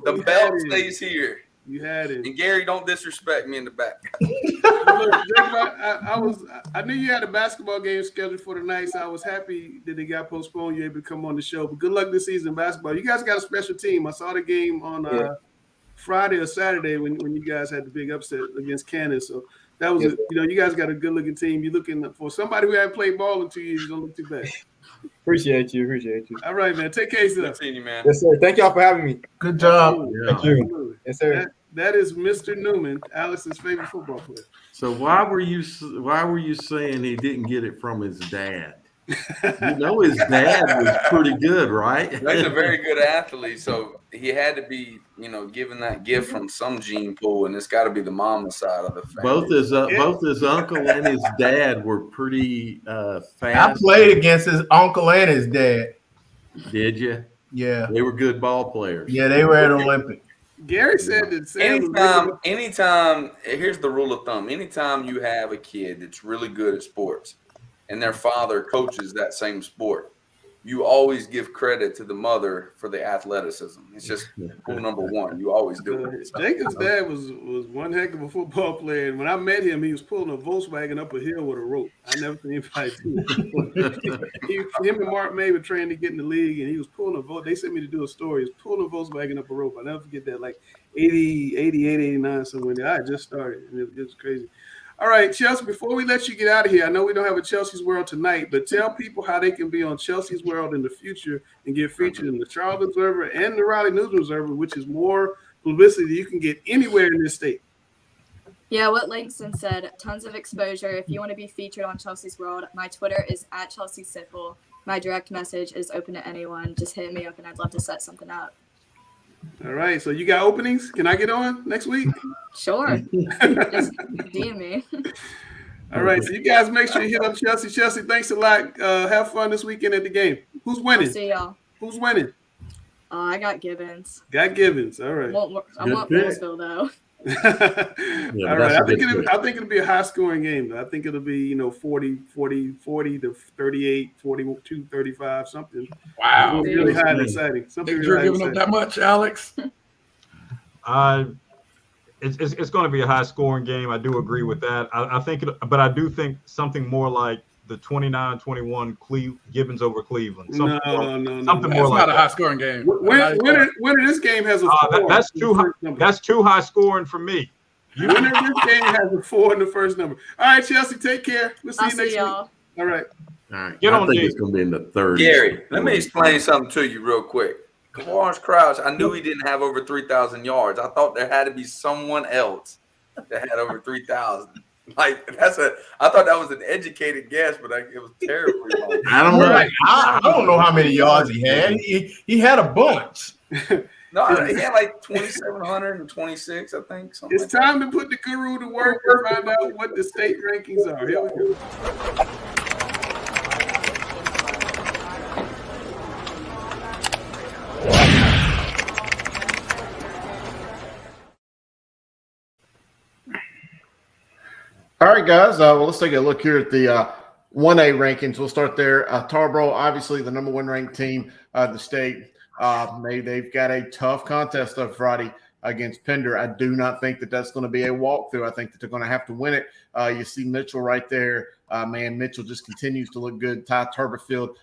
The belt stays here. You had it. And Gary, don't disrespect me in the back. Look, Jacob, I knew you had a basketball game scheduled for tonight, so I was happy that it got postponed. You're able to come on the show. But good luck this season in basketball. You guys got a special team. I saw the game on Friday or Saturday when you guys had the big upset against Kansas. So that was you guys got a good looking team. You're looking for somebody who hadn't played ball in 2 years. You don't look too bad. Appreciate you. All right, man. Take care of yourself. Good seeing you, man. Yes, sir. Thank y'all for having me. Good job. Thank you. Yes, sir. That is Mr. Newman, Alex's favorite football player. So why were you saying he didn't get it from his dad? You know his dad was pretty good, right? He's a very good athlete, so he had to be, given that gift from some gene pool, and it's got to be the mama's side of the family. Both his uncle and his dad were pretty fast. I played against his uncle and his dad. Did you? Yeah. They were good ball players. Yeah, they were at Olympic. Gary said that anytime, here's the rule of thumb. Anytime you have a kid that's really good at sports and their father coaches that same sport, you always give credit to the mother for the athleticism. It's just rule number one. You always do it. Jacob's dad was one heck of a football player. And when I met him, he was pulling a Volkswagen up a hill with a rope. I never seen anybody do it. Him and Mark May were trying to get in the league, and he was pulling a Volkswagen. They sent me to do a story. He was pulling a Volkswagen up a rope. I never forget that, like 88, 89, somewhere there. I just started, and it was crazy. All right, Chelsea, before we let you get out of here, I know we don't have a Chelsea's World tonight, but tell people how they can be on Chelsea's World in the future and get featured in the Charlotte Observer and the Raleigh News Observer, which is more publicity than you can get anywhere in this state. Yeah, what Langston said, tons of exposure. If you want to be featured on Chelsea's World, my Twitter is @ChelseaSiffle. My direct message is open to anyone. Just hit me up, and I'd love to set something up. All right, so you got openings? Can I get on next week? Sure. Just DM me. All right, so you guys make sure you hit up Chelsea. Chelsea, thanks a lot. Have fun this weekend at the game. Who's winning? I'll see y'all. Who's winning? I got Gibbons. Got Gibbons. All right. I want Louisville, though. All right. I think it'll be a high scoring game, though. I think it'll be, 40 to 38, 42, 35, something. Wow. Really high and exciting. Think you're giving up that much, Alex? It's going to be a high scoring game. I do agree with that. But I do think something more like the 29-21 Gibbons over Cleveland. No. Something more It's like not a high scoring game. Winner this game has a 4. That's too high. That's too high scoring for me. Winner this game has a 4 in the first number. All right, Chelsea, take care. We'll see you next y'all. week. All right. I think it's going to be in the third. Gary, let me explain something to you real quick. Lawrence Krause, I knew he didn't have over 3,000 yards. I thought there had to be someone else that had over 3,000. I thought that was an educated guess, but it was terribly wrong. I don't know. I don't know how many yards he had. He had a bunch. No, he had like 2,726, I think. It's time to put the guru to work and find out what the state rankings are. Here we go. All right, guys. Well, let's take a look here at the 1A rankings. We'll start there. Tarboro, obviously the number 1 ranked team of the state. They've got a tough contest on Friday against Pender. I do not think that that's going to be a walkthrough. I think that they're going to have to win it. You see Mitchell right there. Mitchell just continues to look good. Ty Turberfield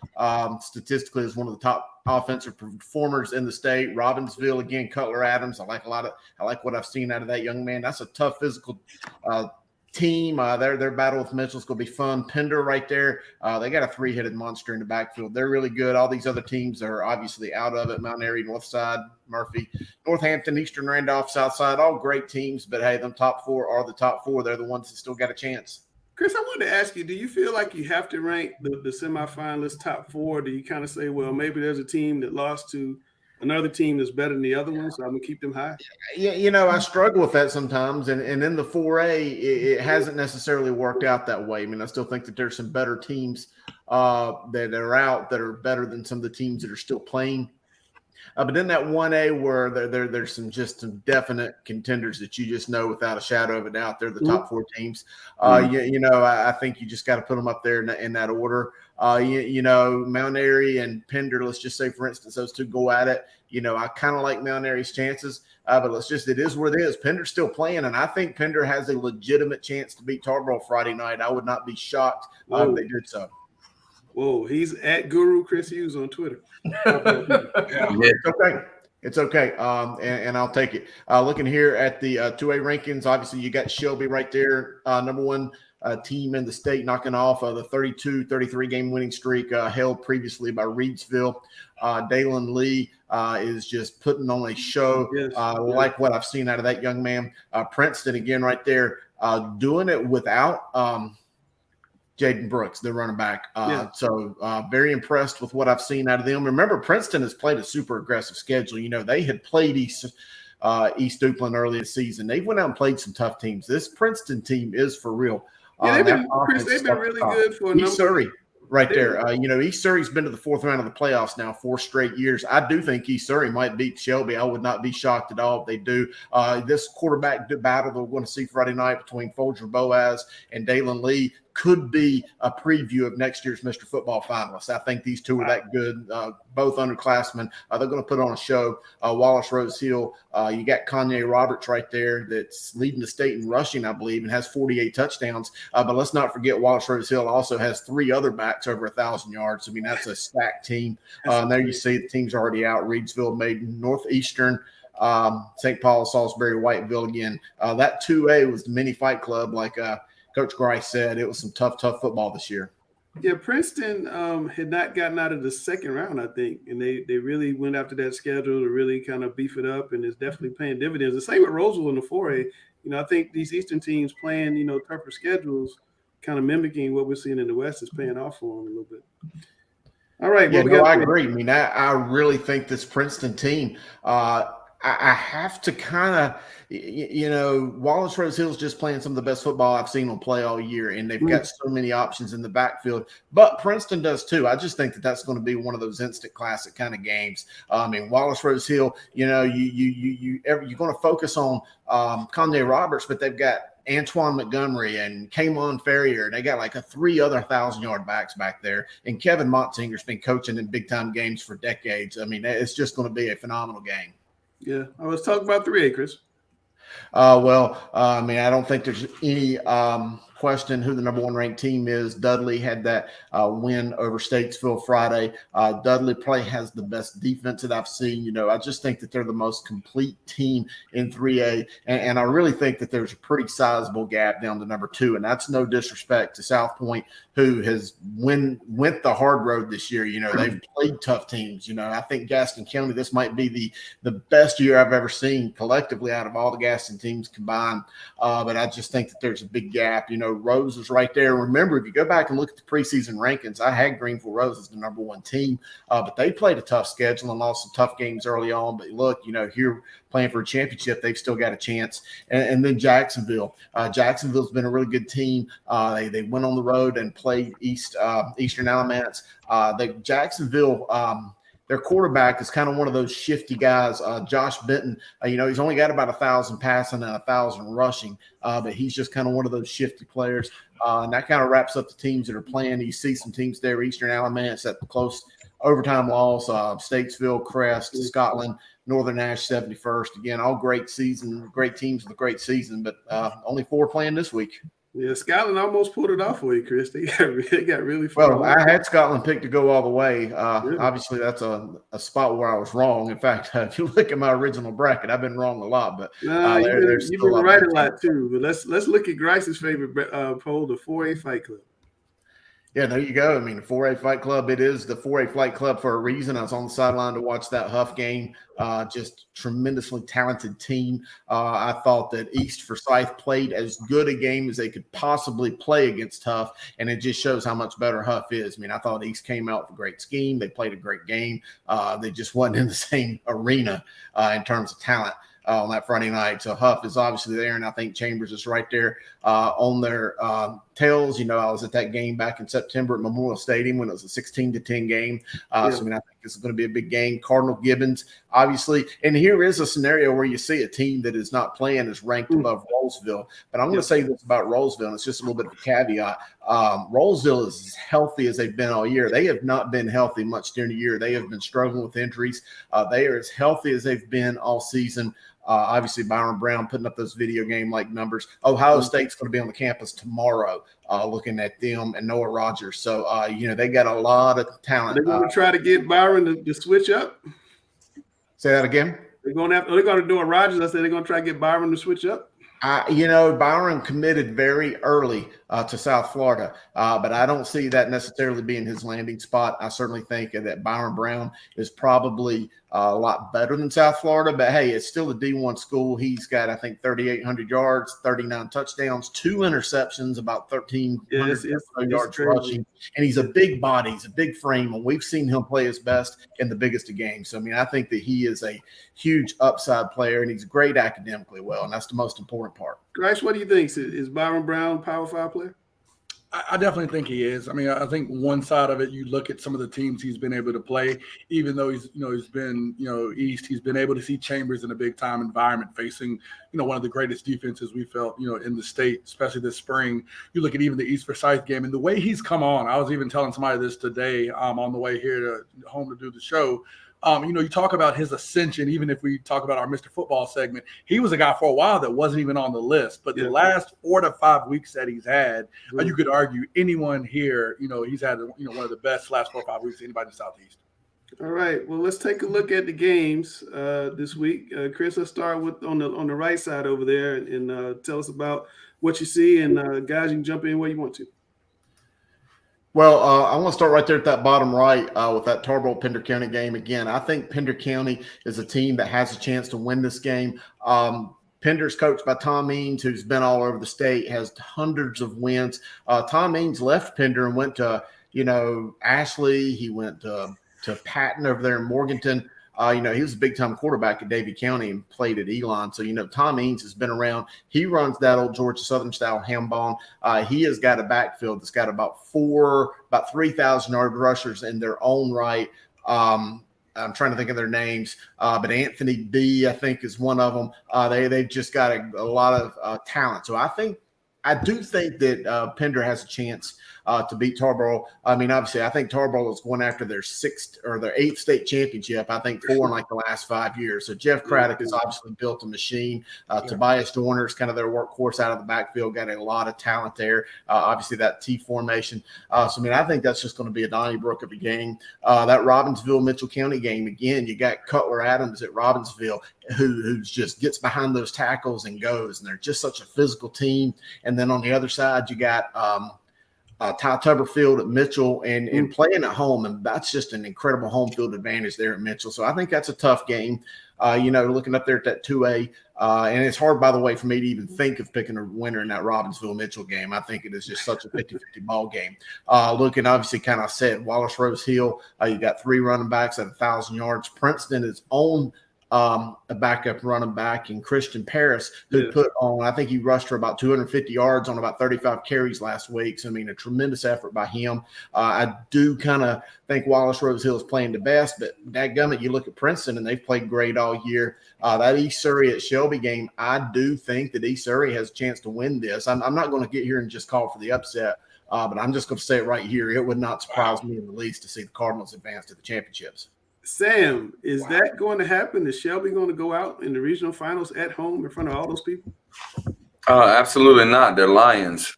statistically is one of the top offensive performers in the state. Robbinsville, again, Cutler Adams. I like what I've seen out of that young man. That's a tough physical team. Their battle with Mitchell is going to be fun. Pender right there. They got a 3-headed monster in the backfield. They're really good. All these other teams are obviously out of it. Mount Airy, Northside, Murphy, Northampton, Eastern Randolph, Southside, all great teams. But, hey, them top 4 are the top 4. They're the ones that still got a chance. Chris, I wanted to ask you, do you feel like you have to rank the semifinalists top 4? Do you kind of say, well, maybe there's a team that lost to another team that's better than the other one, so I'm going to keep them high? Yeah, I struggle with that sometimes. And in the 4A, it hasn't necessarily worked out that way. I mean, I still think that there's some better teams that are out that are better than some of the teams that are still playing. But in that 1A where there's some definite contenders that you just know without a shadow of a doubt, they're the top 4 teams. I think you just got to put them up there in that order. Mount Airy and Pender, let's just say, for instance, those two go at it. I kind of like Mount Airy's chances, but it is what it is. Pender's still playing, and I think Pender has a legitimate chance to beat Tarboro Friday night. I would not be shocked if they did so. Whoa, he's at Guru Chris Hughes on Twitter. It's okay. And I'll take it. Looking here at the 2A rankings, obviously you got Shelby right there, number 1 team in the state, knocking off the 32-33 game winning streak held previously by Reedsville. Dalen Lee is just putting on a show. Like what I've seen out of that young man. Princeton again right there, doing it without Jaden Brooks, the running back. So very impressed with what I've seen out of them. Remember, Princeton has played a super aggressive schedule. They had played East Duplin early this season. They went out and played some tough teams. This Princeton team is for real. They've been really good for a East Surrey right there. East Surrey's been to the 4th round of the playoffs now 4 straight years. I do think East Surrey might beat Shelby. I would not be shocked at all if they do. This quarterback battle that we're going to see Friday night between Folger Boaz and Dalen Lee could be a preview of next year's Mr. Football finalists. I think these two are that good, both underclassmen. They're going to put on a show. Wallace Rose Hill, you got Kanye Roberts right there that's leading the state in rushing, I believe, and has 48 touchdowns. But let's not forget Wallace Rose Hill also has 3 other backs over 1,000 yards. I mean, that's a stacked team. There you see the team's already out. Reedsville, Maiden, Northeastern, St. Paul, Salisbury, Whiteville again. That 2A was the mini fight club like Coach Grice said. It was some tough football this year. Yeah, Princeton had not gotten out of the 2nd round, I think, and they really went after that schedule to really kind of beef it up, and it's definitely paying dividends. The same with Roseville in the 4A. I think these Eastern teams playing, tougher schedules, kind of mimicking what we're seeing in the West, is paying off for them a little bit. All right. I agree. I mean, I really think this Princeton team, I have to kind of, Wallace Rose Hill's just playing some of the best football I've seen them play all year, and they've got so many options in the backfield. But Princeton does too. I just think that that's going to be one of those instant classic kind of games. Wallace Rose Hill, you're going to focus on Kanye Roberts, but they've got Antoine Montgomery and Kamon Ferrier. They got like 3 other 1,000-yard backs back there. And Kevin Montzinger's been coaching in big-time games for decades. I mean, it's just going to be a phenomenal game. Yeah. I was talking about 3A, Chris. I don't think there's any question who the number 1 ranked team is. Dudley had that win over Statesville Friday. Dudley probably has the best defense that I've seen. I just think that they're the most complete team in 3A, and I really think that there's a pretty sizable gap down to number 2, and that's no disrespect to South Point, who has went the hard road this year. They've played tough teams. I think Gaston County, this might be the best year I've ever seen collectively out of all the Gaston teams combined. But I just think that there's a big gap. Rose is right there. Remember, if you go back and look at the preseason rankings, I had Greenville Rose as the number 1 team, but they played a tough schedule and lost some tough games early on. But look, here playing for a championship, they've still got a chance. And then Jacksonville. Jacksonville's been a really good team. They went on the road and played Eastern Alamance. Jacksonville. Their quarterback is kind of one of those shifty guys. Josh Benton, he's only got about 1,000 passing and 1,000 rushing, but he's just kind of one of those shifty players. And that kind of wraps up the teams that are playing. You see some teams there, Eastern Alamance at the close overtime loss, Statesville, Crest, Scotland, Northern Ash, 71st. Again, all great teams with a great season, but only 4 playing this week. Yeah, Scotland almost pulled it off for you, Chris. They got really Well, far. I had Scotland picked to go all the way. Really? Obviously, that's a spot where I was wrong. In fact, if you look at my original bracket, I've been wrong a lot. But you've been right a lot too. But let's look at Grice's favorite poll, the 4A Fight Club. Yeah, there you go. I mean, the 4A Fight Club, it is the 4A Fight Club for a reason. I was on the sideline to watch that Huff game. Just tremendously talented team. I thought that East Forsyth played as good a game as they could possibly play against Huff, and it just shows how much better Huff is. I mean, I thought East came out with a great scheme. They played a great game. They just wasn't in the same arena in terms of talent. On that Friday night. So Huff is obviously there, and I think Chambers is right there on their tails. You know, I was at that game back in September at Memorial Stadium when it was a 16-10 game. So, I mean, I think this is going to be a big game. Cardinal Gibbons, obviously. And here is a scenario where you see a team that is not playing is ranked above Rolesville. But I'm going to say this about Rolesville, and it's just a little bit of a caveat. Rolesville is as healthy as they've been all year. They have not been healthy much during the year. They have been struggling with injuries. They are as healthy as they've been all season. Obviously, Byron Brown putting up those video game-like numbers. Ohio State's going to be on the campus tomorrow looking at them and Noah Rogers. So, you know, they got a lot of talent. They're going to try to get Byron to switch up? Say that again? They're going to do a Rogers. I said they're going to try to get Byron to switch up? You know, Byron committed very early to South Florida, but I don't see that necessarily being his landing spot. I certainly think that Byron Brown is probably a lot better than South Florida, but hey, it's still a D1 school. He's got, I think, 3,800 yards, 39 touchdowns, 2 interceptions, about 1,300 yards rushing, and he's a big body. He's a big frame, and we've seen him play his best in the biggest of games. So, I mean, I think that he is a huge upside player, and he's great academically well, and that's the most important part. Grice, what do you think? Is Byron Brown a Power 5 player? I definitely think he is. I mean, I think one side of it, you look at some of the teams he's been able to play, even though he's been, East, he's been able to see Chambers in a big time environment facing, one of the greatest defenses we felt, in the state, especially this spring. You look at even the East Forsyth game and the way he's come on. I was even telling somebody this today on the way here to home to do the show. You talk about his ascension, even if we talk about our Mr. Football segment, he was a guy for a while that wasn't even on the list. But the last 4 to 5 weeks that he's had, you could argue anyone here, he's had, one of the best last 4 or 5 weeks anybody in the Southeast. All right. Well, let's take a look at the games this week. Chris, let's start with on the right side over there and tell us about what you see. And guys, you can jump in where you want to. Well, I want to start right there at that bottom right with that Tarboro-Pender County game. Again, I think Pender County is a team that has a chance to win this game. Pender's coached by Tom Means, who's been all over the state, has hundreds of wins. Tom Means left Pender and went to, Ashley. He went to Patton over there in Morganton. He was a big-time quarterback at Davie County and played at Elon. So, Tom Means has been around. He runs that old Georgia Southern-style ham ball. He has got a backfield that's got about 3,000-yard rushers in their own right. I'm trying to think of their names, but Anthony B, I think, is one of them. They've just got a lot of talent. So I do think that Pender has a chance to beat Tarboro. I mean, obviously, I think Tarboro is going after their 6th or their 8th state championship. I think 4 in like the last 5 years. So Jeff Craddock has obviously built a machine. Tobias Dorner is kind of their workhorse out of the backfield. Got a lot of talent there. Obviously, that T formation. I think that's just going to be a Donnybrook of a game. That Robbinsville-Mitchell County game, again, you got Cutler Adams at Robbinsville, who just gets behind those tackles and goes. And they're just such a physical team. And then on the other side, you got Ty Tuberfield at Mitchell and playing at home. And that's just an incredible home field advantage there at Mitchell. So I think that's a tough game. Looking up there at that 2A. And it's hard, by the way, for me to even think of picking a winner in that Robbinsville-Mitchell game. I think it is just such a 50-50 ball game. Looking, obviously, kind of said, Wallace Rose Hill, you got 3 running backs at 1,000 yards. Princeton is on a backup running back in Christian Paris, who put on, I think he rushed for about 250 yards on about 35 carries last week. So, a tremendous effort by him. I do kind of think Wallace Rose Hill is playing the best, but dadgummit, you look at Princeton, and they've played great all year. That East Surrey at Shelby game, I do think that East Surrey has a chance to win this. I'm not going to get here and just call for the upset, but I'm just going to say it right here. It would not surprise me in the least to see the Cardinals advance to the championships. Sam, is that going to happen? Is Shelby going to go out in the regional finals at home in front of all those people? Absolutely not. They're Lions.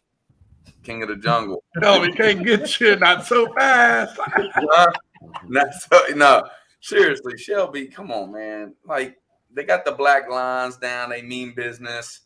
King of the jungle. No, we can't get you. Not so fast. No, seriously, Shelby, come on, man. Like, they got the black lines down. They mean business.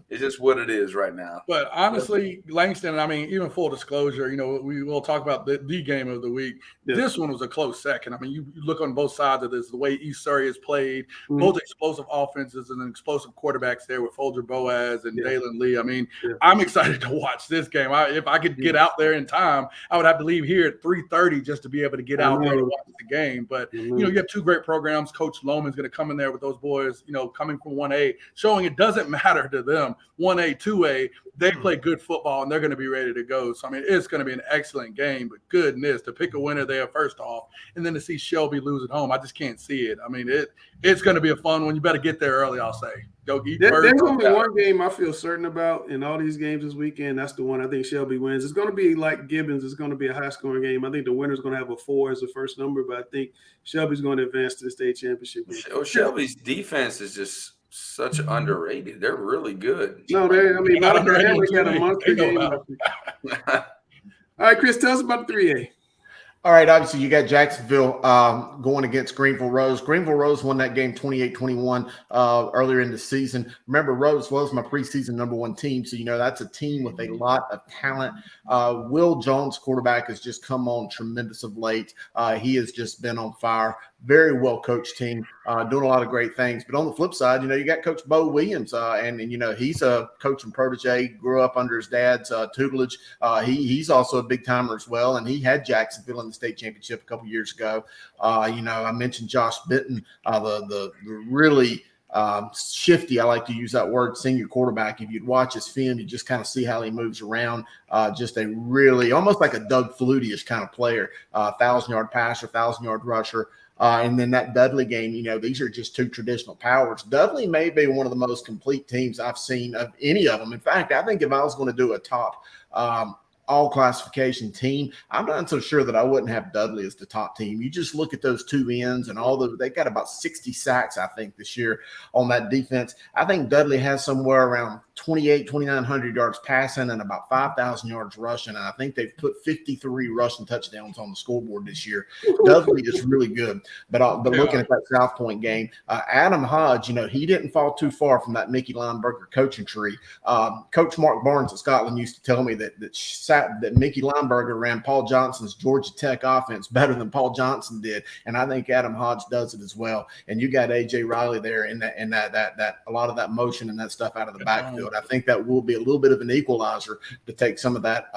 It's just what it is right now. But honestly, Langston, I mean, even full disclosure, we will talk about the game of the week. Yeah. This one was a close second. I mean, you look on both sides of this, the way East Surrey has played, both explosive offenses and explosive quarterbacks there with Folger Boaz and Dalen Lee. I mean, I'm excited to watch this game. If I could get out there in time, I would have to leave here at 3:30 just to be able to get out there to watch the game. But, you have two great programs. Coach Lohman's going to come in there with those boys, coming from 1A, showing it doesn't matter to them. 1A, 2A, they play good football, and they're going to be ready to go. So, I mean, it's going to be an excellent game. But goodness, to pick a winner there first off, and then to see Shelby lose at home, I just can't see it. I mean, it's going to be a fun one. You better get there early, I'll say. Go eat first. There's only one game I feel certain about in all these games this weekend. That's the one I think Shelby wins. It's going to be like Gibbons. It's going to be a high-scoring game. I think the winner's going to have a 4 as the first number, but I think Shelby's going to advance to the state championship game. Shelby's defense is just such underrated. They're really good. No, not underrated. Got a monster game. All right, Chris, tell us about the 3A. All right, obviously you got Jacksonville going against Greenville Rose. Greenville Rose won that game 28-21 earlier in the season. Remember, Rose was my preseason #1 team, so that's a team with a lot of talent. Will Jones, quarterback, has just come on tremendous of late. He has just been on fire. Very well coached team, doing a lot of great things. But on the flip side, you got Coach Bo Williams, and he's a coach and protege. Grew up under his dad's tutelage. He's also a big timer as well, and he had Jacksonville in the state championship a couple years ago. I mentioned Josh Bitton, the really shifty, I like to use that word, senior quarterback. If you'd watch his film, you just kind of see how he moves around. Just a really almost like a Doug Flutie-ish kind of player, 1,000-yard passer, 1,000-yard rusher. And then that Dudley game, these are just two traditional powers. Dudley may be one of the most complete teams I've seen of any of them. In fact, I think if I was going to do a top all classification team, I'm not so sure that I wouldn't have Dudley as the top team. You just look at those two ends and they got about 60 sacks, I think, this year on that defense. I think Dudley has somewhere around 2,900 yards passing and about 5,000 yards rushing. And I think they've put 53 rushing touchdowns on the scoreboard this year. Dudley is really good. But looking at that South Point game, Adam Hodge, he didn't fall too far from that Mickey Lineberger coaching tree. Coach Mark Barnes at Scotland used to tell me that Mickey Lineberger ran Paul Johnson's Georgia Tech offense better than Paul Johnson did. And I think Adam Hodge does it as well. And you got A.J. Riley there in that a lot of that motion and that stuff out of the backfield. I think that will be a little bit of an equalizer to take some of that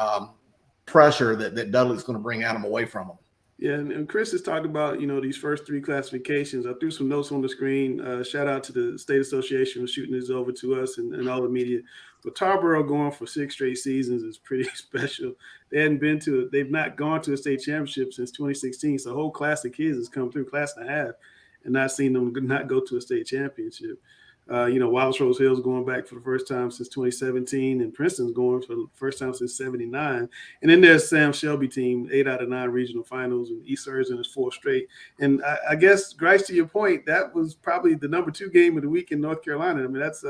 pressure that Dudley's going to bring Adam away from him. Yeah, and Chris has talked about, these first 3 classifications. I threw some notes on the screen. Shout out to the State Association for shooting this over to us and all the media. But Tarboro going for 6 straight seasons is pretty special. They've not gone to a state championship since 2016. So a whole class of kids has come through, class and a half, and not seen them not go to a state championship. Wallace Rose Hill's going back for the first time since 2017, and Princeton's going for the first time since 79. And then there's Sam Shelby team, 8 out of 9 regional finals, and East Surrey's in his 4th straight. And I guess, Grice, to your point, that was probably the #2 game of the week in North Carolina. I mean, that's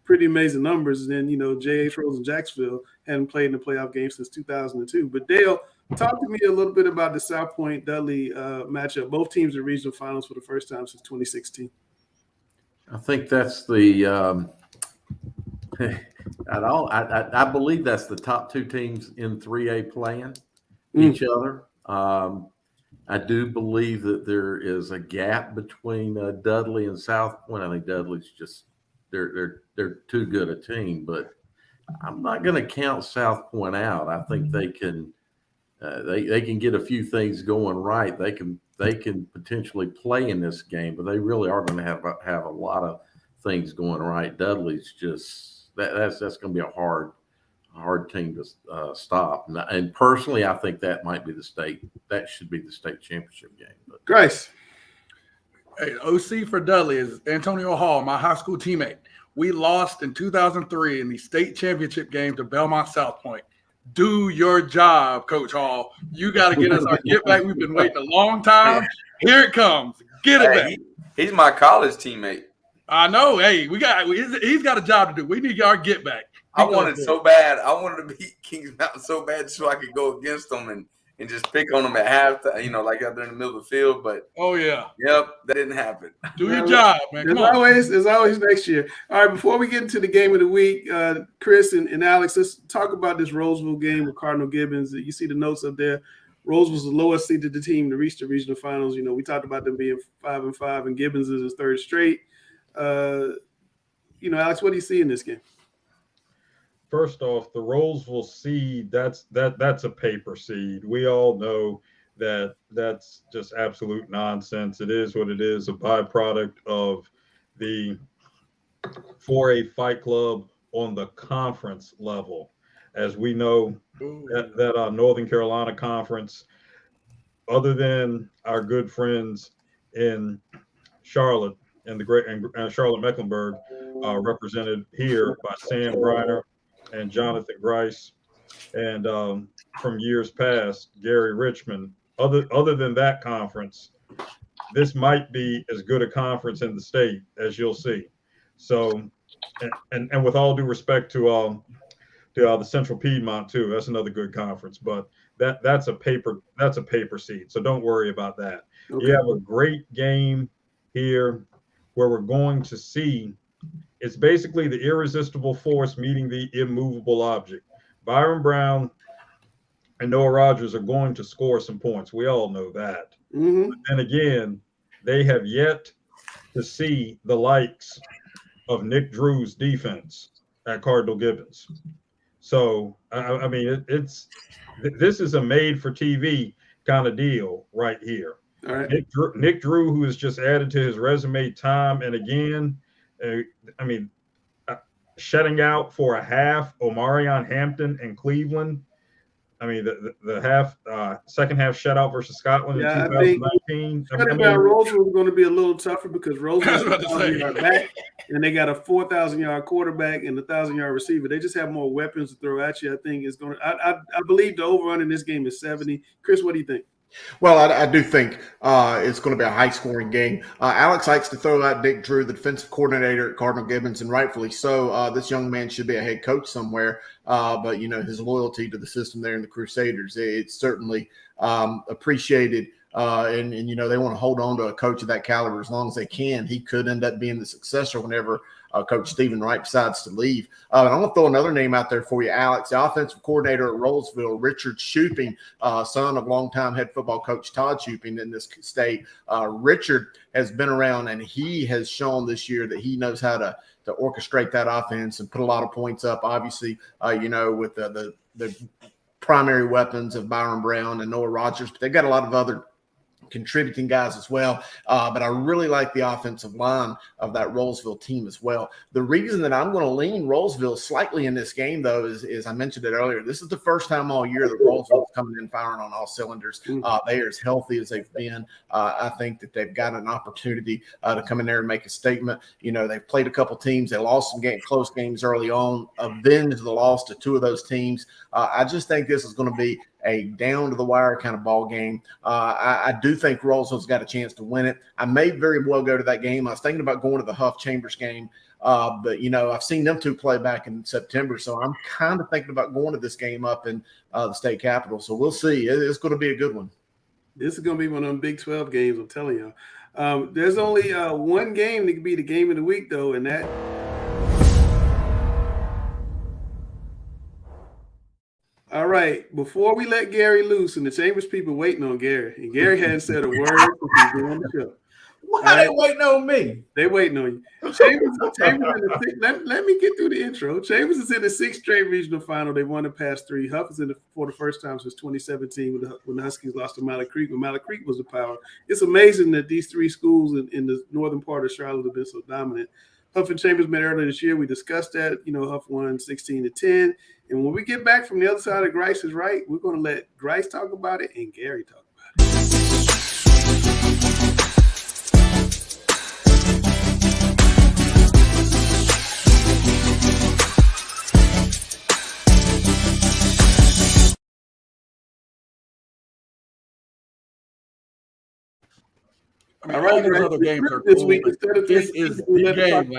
pretty amazing numbers. And then, J.H. Rose and Jacksonville hadn't played in the playoff game since 2002. But Dale, talk to me a little bit about the South Point Dudley matchup. Both teams are regional finals for the first time since 2016. I think that's the I believe that's the top 2 teams in 3A playing each other. I do believe that there is a gap between Dudley and South Point. I think Dudley's just they're too good a team, but I'm not going to count South Point out. I think they can get a few things going right. They can potentially play in this game, but they really are going to have a lot of things going right. Dudley's just that's going to be a hard team to stop. And personally, I think that should be the state championship game. But Grace. Hey, OC for Dudley is Antonio Hall, my high school teammate. We lost in 2003 in the state championship game to Belmont South Point. Do your job, Coach Hall. You got to get us our get back. We've been waiting a long time. Here it comes. Get it back. He's my college teammate. I know. Hey, he's got a job to do. We need our get back. I wanted so bad. I wanted to beat Kings Mountain so bad so I could go against them and just pick on them at halftime, like out there in the middle of the field. But yep, that didn't happen. Do your job, man. Come on. There's always next year. All right, before we get into the game of the week, Chris and Alex, let's talk about this Roseville game with Cardinal Gibbons. You see the notes up there. Roseville's the lowest seeded team to reach the regional finals. We talked about them being 5-5, and Gibbons is his third straight. Alex, what do you see in this game? First off, the Roseville seed, that's a paper seed. We all know that that's just absolute nonsense. It is what it is, a byproduct of the 4A Fight Club on the conference level. As we know, that Northern Carolina conference, other than our good friends in Charlotte and Charlotte Mecklenburg, represented here by Sam Griner and Jonathan Grice, and from years past, Gary Richmond. Other than that conference, this might be as good a conference in the state as you'll see. So, and with all due respect to the Central Piedmont too, that's another good conference. But that's a paper seed. So don't worry about that. Okay. You have a great game here where we're going to see. It's basically the irresistible force meeting the immovable object. Byron Brown and Noah Rogers are going to score some points. We all know that. Mm-hmm. But then again, they have yet to see the likes of Nick Drew's defense at Cardinal Gibbons. So, I mean, this is a made-for-TV kind of deal right here. All right. Nick Drew, who has just added to his resume time and again, shutting out for a half Omarion Hampton and Cleveland. I mean, the second half shutout versus Scotland in 2019. Roseville was going to be a little tougher because Roseville's 1,000-yard back, and they got a 4,000-yard quarterback and a 1,000-yard receiver. They just have more weapons to throw at you. I think it's going to. I believe the over-run in this game is 70. Chris, what do you think? Well, I do think it's going to be a high-scoring game. Alex likes to throw out Nick Drew, the defensive coordinator at Cardinal Gibbons, and rightfully so. This young man should be a head coach somewhere. But, his loyalty to the system there in the Crusaders, it's certainly appreciated. And they want to hold on to a coach of that caliber as long as they can. He could end up being the successor whenever Coach Stephen Wright decides to leave. And I'm going to throw another name out there for you, Alex, the offensive coordinator at Roseville, Richard Shuping, son of longtime head football coach Todd Shuping in this state. Richard has been around, and he has shown this year that he knows how to orchestrate that offense and put a lot of points up. Obviously, with the primary weapons of Byron Brown and Noah Rogers, but they've got a lot of other contributing guys as well. But I really like the offensive line of that Roseville team as well. The reason that I'm going to lean Roseville slightly in this game, though, is I mentioned it earlier. This is the first time all year that Roseville is coming in firing on all cylinders. They are as healthy as they've been. I think that they've got an opportunity to come in there and make a statement. They've played a couple teams. They lost some close games early on, avenged the loss to two of those teams. I just think this is going to be a down-to-the-wire kind of ball game. I do think Roseville's got a chance to win it. I may very well go to that game. I was thinking about going to the Huff Chambers game, but, I've seen them two play back in September, so I'm kind of thinking about going to this game up in the state capitol. So we'll see. It's going to be a good one. This is going to be one of them Big 12 games, I'm telling you. There's only one game that could be the game of the week, though, and that – all right, before we let Gary loose, and the Chambers people waiting on Gary, and Gary hadn't said a word since he's been on the show. Why they waiting on me? They waiting on you. Chambers let me get through the intro. Chambers is in the 6th straight regional final. They won the past 3. Huff is for the first time since 2017 when the Huskies lost to Mallard Creek, when Mallard Creek was the power. It's amazing that these 3 schools in the northern part of Charlotte have been so dominant. Huff and Chambers met earlier this year. We discussed that. Huff won 16-10. And when we get back from the other side of Grice is right, we're going to let Grice talk about it and Gary talk about it. All right, those other games are this cool. week instead of this is the game,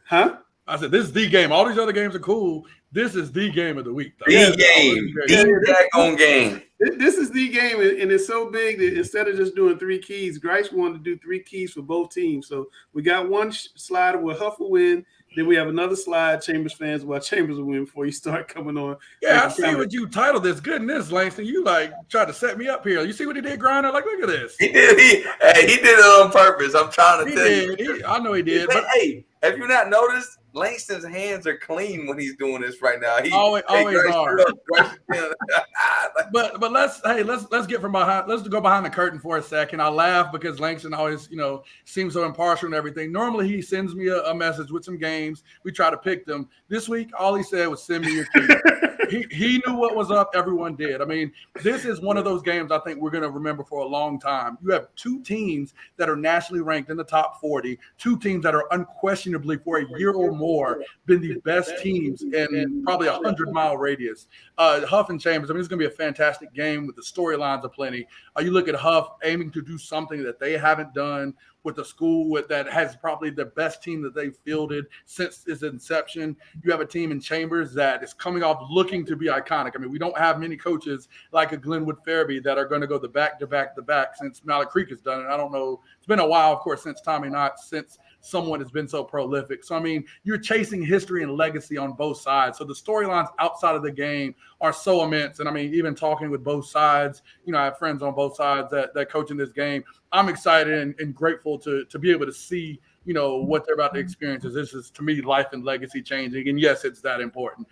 huh? I said, this is the game. All these other games are cool. This is the game of the week. The game. The daggone game. This is the game, and it's so big that instead of just doing 3 keys, Grice wanted to do 3 keys for both teams. So we got one slide where Huff will win. Then we have another slide, Chambers fans, while Chambers will win before you start coming on. Yeah, I see what you titled this. Goodness, Langston, you like tried to set me up here. You see what he did, Grinder? Like, look at this. He did. He did it on purpose. I'm trying to tell you. I know he did. But hey, have you not noticed? Langston's hands are clean when he's doing this right now. He always are. But let's get from behind. Let's go behind the curtain for a second. I laugh because Langston always seems so impartial and everything. Normally he sends me a message with some games. We try to pick them. This week all he said was send me your keys. He knew what was up. Everyone did. I mean, this is one of those games I think we're going to remember for a long time. You have 2 teams that are nationally ranked in the top 40, 2 teams that are unquestionably for a year or more been the best teams in probably 100-mile radius. Huff and Chambers, I mean, it's going to be a fantastic game with the storylines aplenty. You look at Huff aiming to do something that they haven't done with a school that has probably the best team that they've fielded since its inception. You have a team in Chambers that is coming off looking to be iconic. I mean, we don't have many coaches like a Glenwood Fairby that are going to go the back since Mallard Creek has done it. I don't know. It's been a while, of course, since Tommy Knott, since someone has been so prolific. So, I mean, you're chasing history and legacy on both sides. So the storylines outside of the game are so immense. And I mean, even talking with both sides, I have friends on both sides that coach in this game. I'm excited and grateful to be able to see, what they're about to experience. This is, to me, life and legacy changing. And yes, it's that important.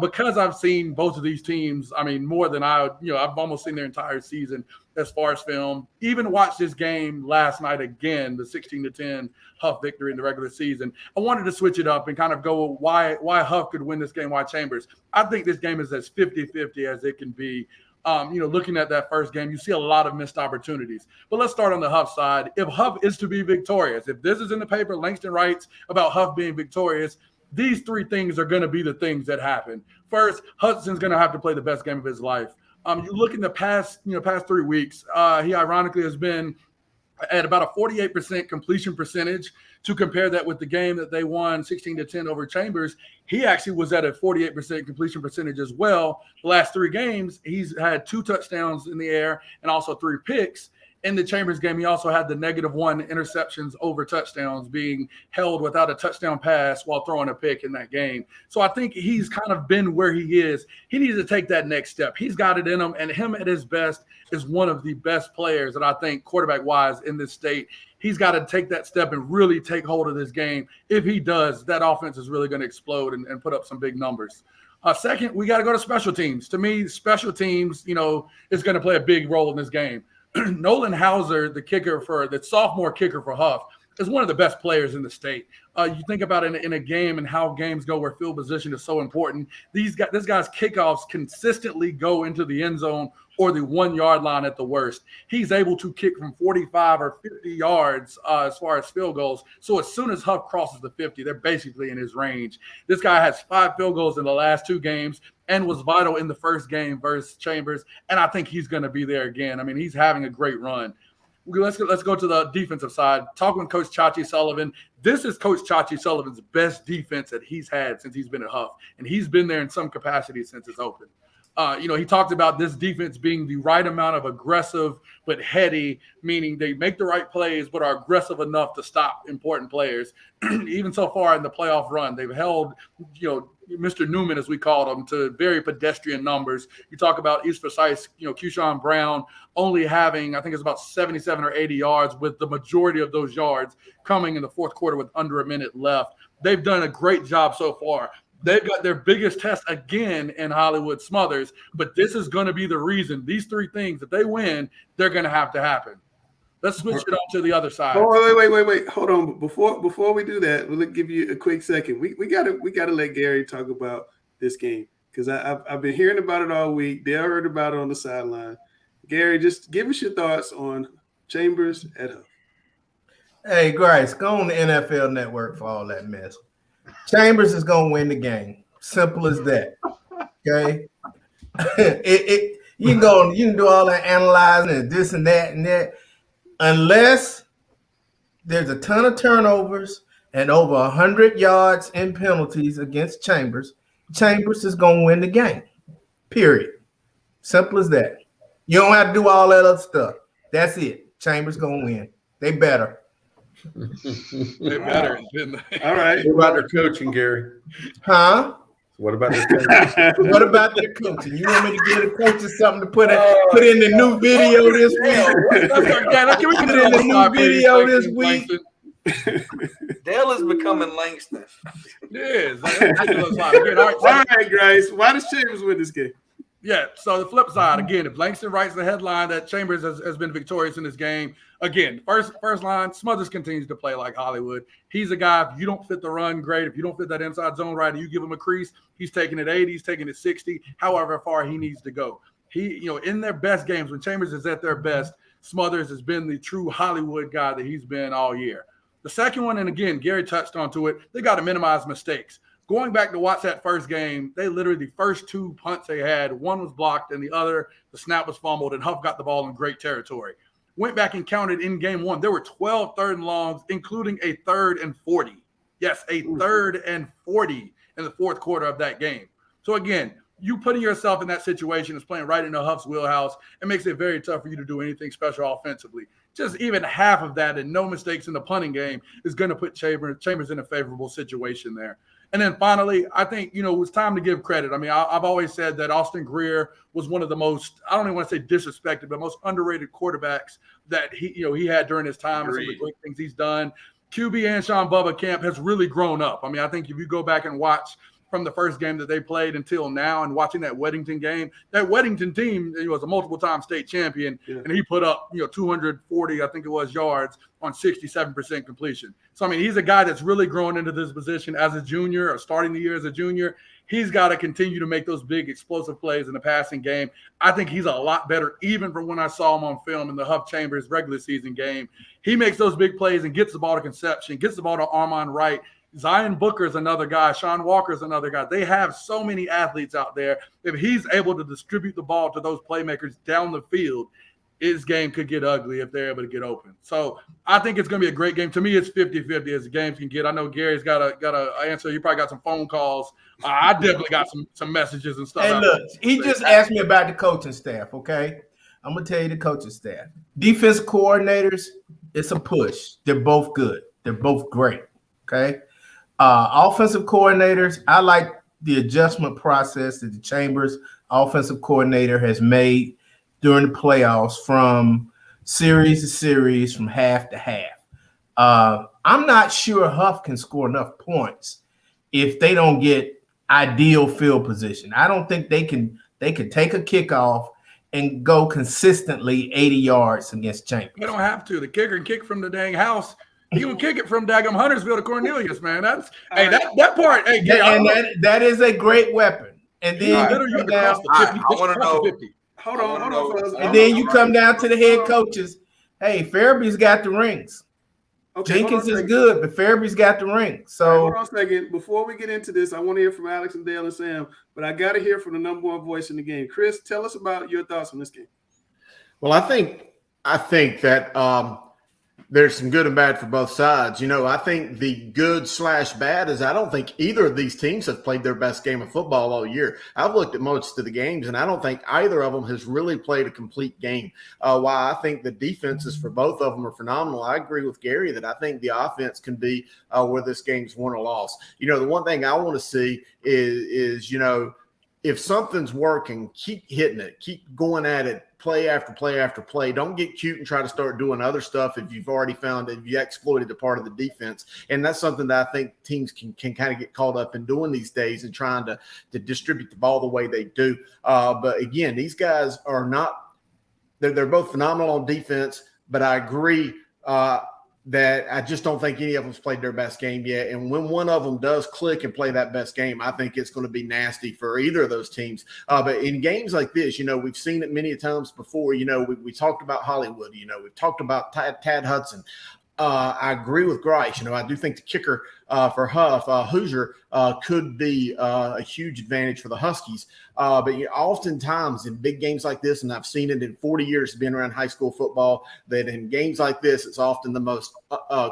Because I've seen both of these teams, I mean, more than I've almost seen their entire season as far as film. Even watched this game last night again, the 16-10 Huff victory in the regular season. I wanted to switch it up and kind of go why Huff could win this game, why Chambers. I think this game is as 50-50 as it can be. Looking at that first game, you see a lot of missed opportunities. But let's start on the Huff side. If Huff is to be victorious, if this is in the paper, Langston writes about Huff being victorious, these 3 things are going to be the things that happen. First, Hudson's going to have to play the best game of his life. You look in the past 3 weeks, he ironically has been at about a 48% completion percentage. To compare that with the game that they won 16-10 over Chambers, he actually was at a 48% completion percentage as well. The last 3 games, he's had 2 touchdowns in the air and also 3 picks. In the Chambers game, he also had the -1 interceptions over touchdowns, being held without a touchdown pass while throwing a pick in that game. So I think he's kind of been where he is. He needs to take that next step. He's got it in him, and him at his best is one of the best players that I think quarterback-wise in this state. He's got to take that step and really take hold of this game. If he does, that offense is really going to explode and put up some big numbers. Second, we got to go to special teams. To me, special teams, is going to play a big role in this game. Nolan Hauser, the sophomore kicker for Huff, is one of the best players in the state. You think about it in a game and how games go where field position is so important. This guy's kickoffs consistently go into the end zone or the 1-yard line at the worst. He's able to kick from 45 or 50 yards as far as field goals. So as soon as Huff crosses the 50, they're basically in his range. This guy has 5 field goals in the last 2 games and was vital in the first game versus Chambers. And I think he's going to be there again. I mean, he's having a great run. Let's go to the defensive side. Talking with Coach Chachi Sullivan. This is Coach Chachi Sullivan's best defense that he's had since he's been at Huff. And he's been there in some capacity since it's opened. He talked about this defense being the right amount of aggressive but heady, meaning they make the right plays but are aggressive enough to stop important players. Even so far in the playoff run, they've held, Mr. Newman, as we called him, to very pedestrian numbers. You talk about East Forsyth, Keyshawn Brown only having, I think it's about 77 or 80 yards, with the majority of those yards coming in the fourth quarter with under a minute left. They've done a great job so far. They've got their biggest test again in Hollywood Smothers, but this is going to be the reason. These 3 things, if they win, they're going to have to happen. Let's switch it on to the other side. Oh, wait. Hold on. Before we do that, we'll give you a quick second. We gotta let Gary talk about this game because I've been hearing about it all week. Dale heard about it on the sideline. Gary, just give us your thoughts on Chambers at Huff. Hey, Grice, go on the NFL Network for all that mess. Chambers is gonna win the game. Simple as that. Okay. You can do all that analyzing and this and that and that. Unless there's a ton of turnovers and over 100 yards in penalties against Chambers, Chambers is going to win the game. Period. Simple as that. You don't have to do all that other stuff. That's it. Chambers going to win. They better. They better. All right. What about their coaching, Gary? Huh? What about their coaching? What about their coaching? You want me to give the coaches something to put in the new video this week? Can we put in the new video this week? Dale is becoming Langston. It is. All right, Grace. Why does Chambers win this game? Yeah, so the flip side, again, if Langston writes the headline that Chambers has been victorious in this game, again, first line, Smothers continues to play like Hollywood. He's a guy, if you don't fit the run, great. If you don't fit that inside zone right and you give him a crease, he's taking it 80, he's taking it 60, however far he needs to go. He, in their best games, when Chambers is at their best, Smothers has been the true Hollywood guy that he's been all year. The second one, and again, Gary touched onto it, they got to minimize mistakes. Going back to watch that first game, they literally, the first two punts they had, one was blocked and the other, the snap was fumbled, and Huff got the ball in great territory. Went back and counted in game one. There were 12 third and longs, including a 3rd and 40. Yes, a 3rd and 40 in the fourth quarter of that game. So again, you putting yourself in that situation is playing right into Huff's wheelhouse. It makes it very tough for you to do anything special offensively. Just even half of that and no mistakes in the punting game is going to put Chambers in a favorable situation there. And then finally, I think, it's time to give credit. I mean, I've always said that Austin Greer was one of the most, I don't even want to say disrespected, but most underrated quarterbacks that he had during his time and some of the great things he's done. QB and Sean Bubba Camp has really grown up. I mean, I think if you go back and watch from the first game that they played until now and watching that Weddington game, that Weddington team was a multiple-time state champion, and he put up 240, I think it was, yards on 67% completion. So, I mean, he's a guy that's really grown into this position as a junior or starting the year as a junior. He's got to continue to make those big explosive plays in the passing game. I think he's a lot better even from when I saw him on film in the Huff Chambers regular season game. He makes those big plays and gets the ball to Conception, gets the ball to Armand Wright. Zion Booker is another guy. Sean Walker is another guy. They have so many athletes out there. If he's able to distribute the ball to those playmakers down the field, his game could get ugly if they're able to get open. So I think it's going to be a great game. To me, it's 50-50 as the games can get. I know Gary's got a answer. You probably got some phone calls. I definitely got some messages and stuff. Hey, look, he just asked me about the coaching staff, okay? I'm going to tell you the coaching staff. Defense coordinators, it's a push. They're both good. They're both great, okay? Offensive coordinators, I like the adjustment process that the Chambers offensive coordinator has made during the playoffs from series to series, from half to half. I'm not sure Huff can score enough points if they don't get ideal field position. I don't think they can take a kickoff and go consistently 80 yards against Chambers. They don't have to. The kicker can kick from the dang house. He would kick it from daggum Huntersville to Cornelius, man. That's that part. Hey, that is a great weapon. And then I want to know. Hold on. And then you come down to the head coaches. Hey, Farabee's got the rings. Okay, Jenkins is good, but Farabee's got the ring. So hold on a second. Before we get into this, I want to hear from Alex and Dale and Sam, but I got to hear from the number one voice in the game. Chris, tell us about your thoughts on this game. Well, I think that there's some good and bad for both sides. I think the good/bad is I don't think either of these teams have played their best game of football all year. I've looked at most of the games, and I don't think either of them has really played a complete game. While I think the defenses for both of them are phenomenal, I agree with Gary that I think the offense can be where this game's won or lost. The one thing I want to see is if something's working, keep hitting it, keep going at it, play after play after play. Don't get cute and try to start doing other stuff if you've already found that you exploited a part of the defense. And that's something that I think teams can kind of get caught up in doing these days and trying to distribute the ball the way they do. But again, these guys are not – they're both phenomenal on defense, but I agree that I just don't think any of them's played their best game yet. And when one of them does click and play that best game, I think it's going to be nasty for either of those teams. But in games like this, we've seen it many times before. We talked about Hollywood. We've talked about Tad Hudson. I agree with Grice. I do think the kicker for Huff. Hoosier could be a huge advantage for the Huskies. But oftentimes in big games like this, and I've seen it in 40 years of being around high school football, that in games like this, it's often the most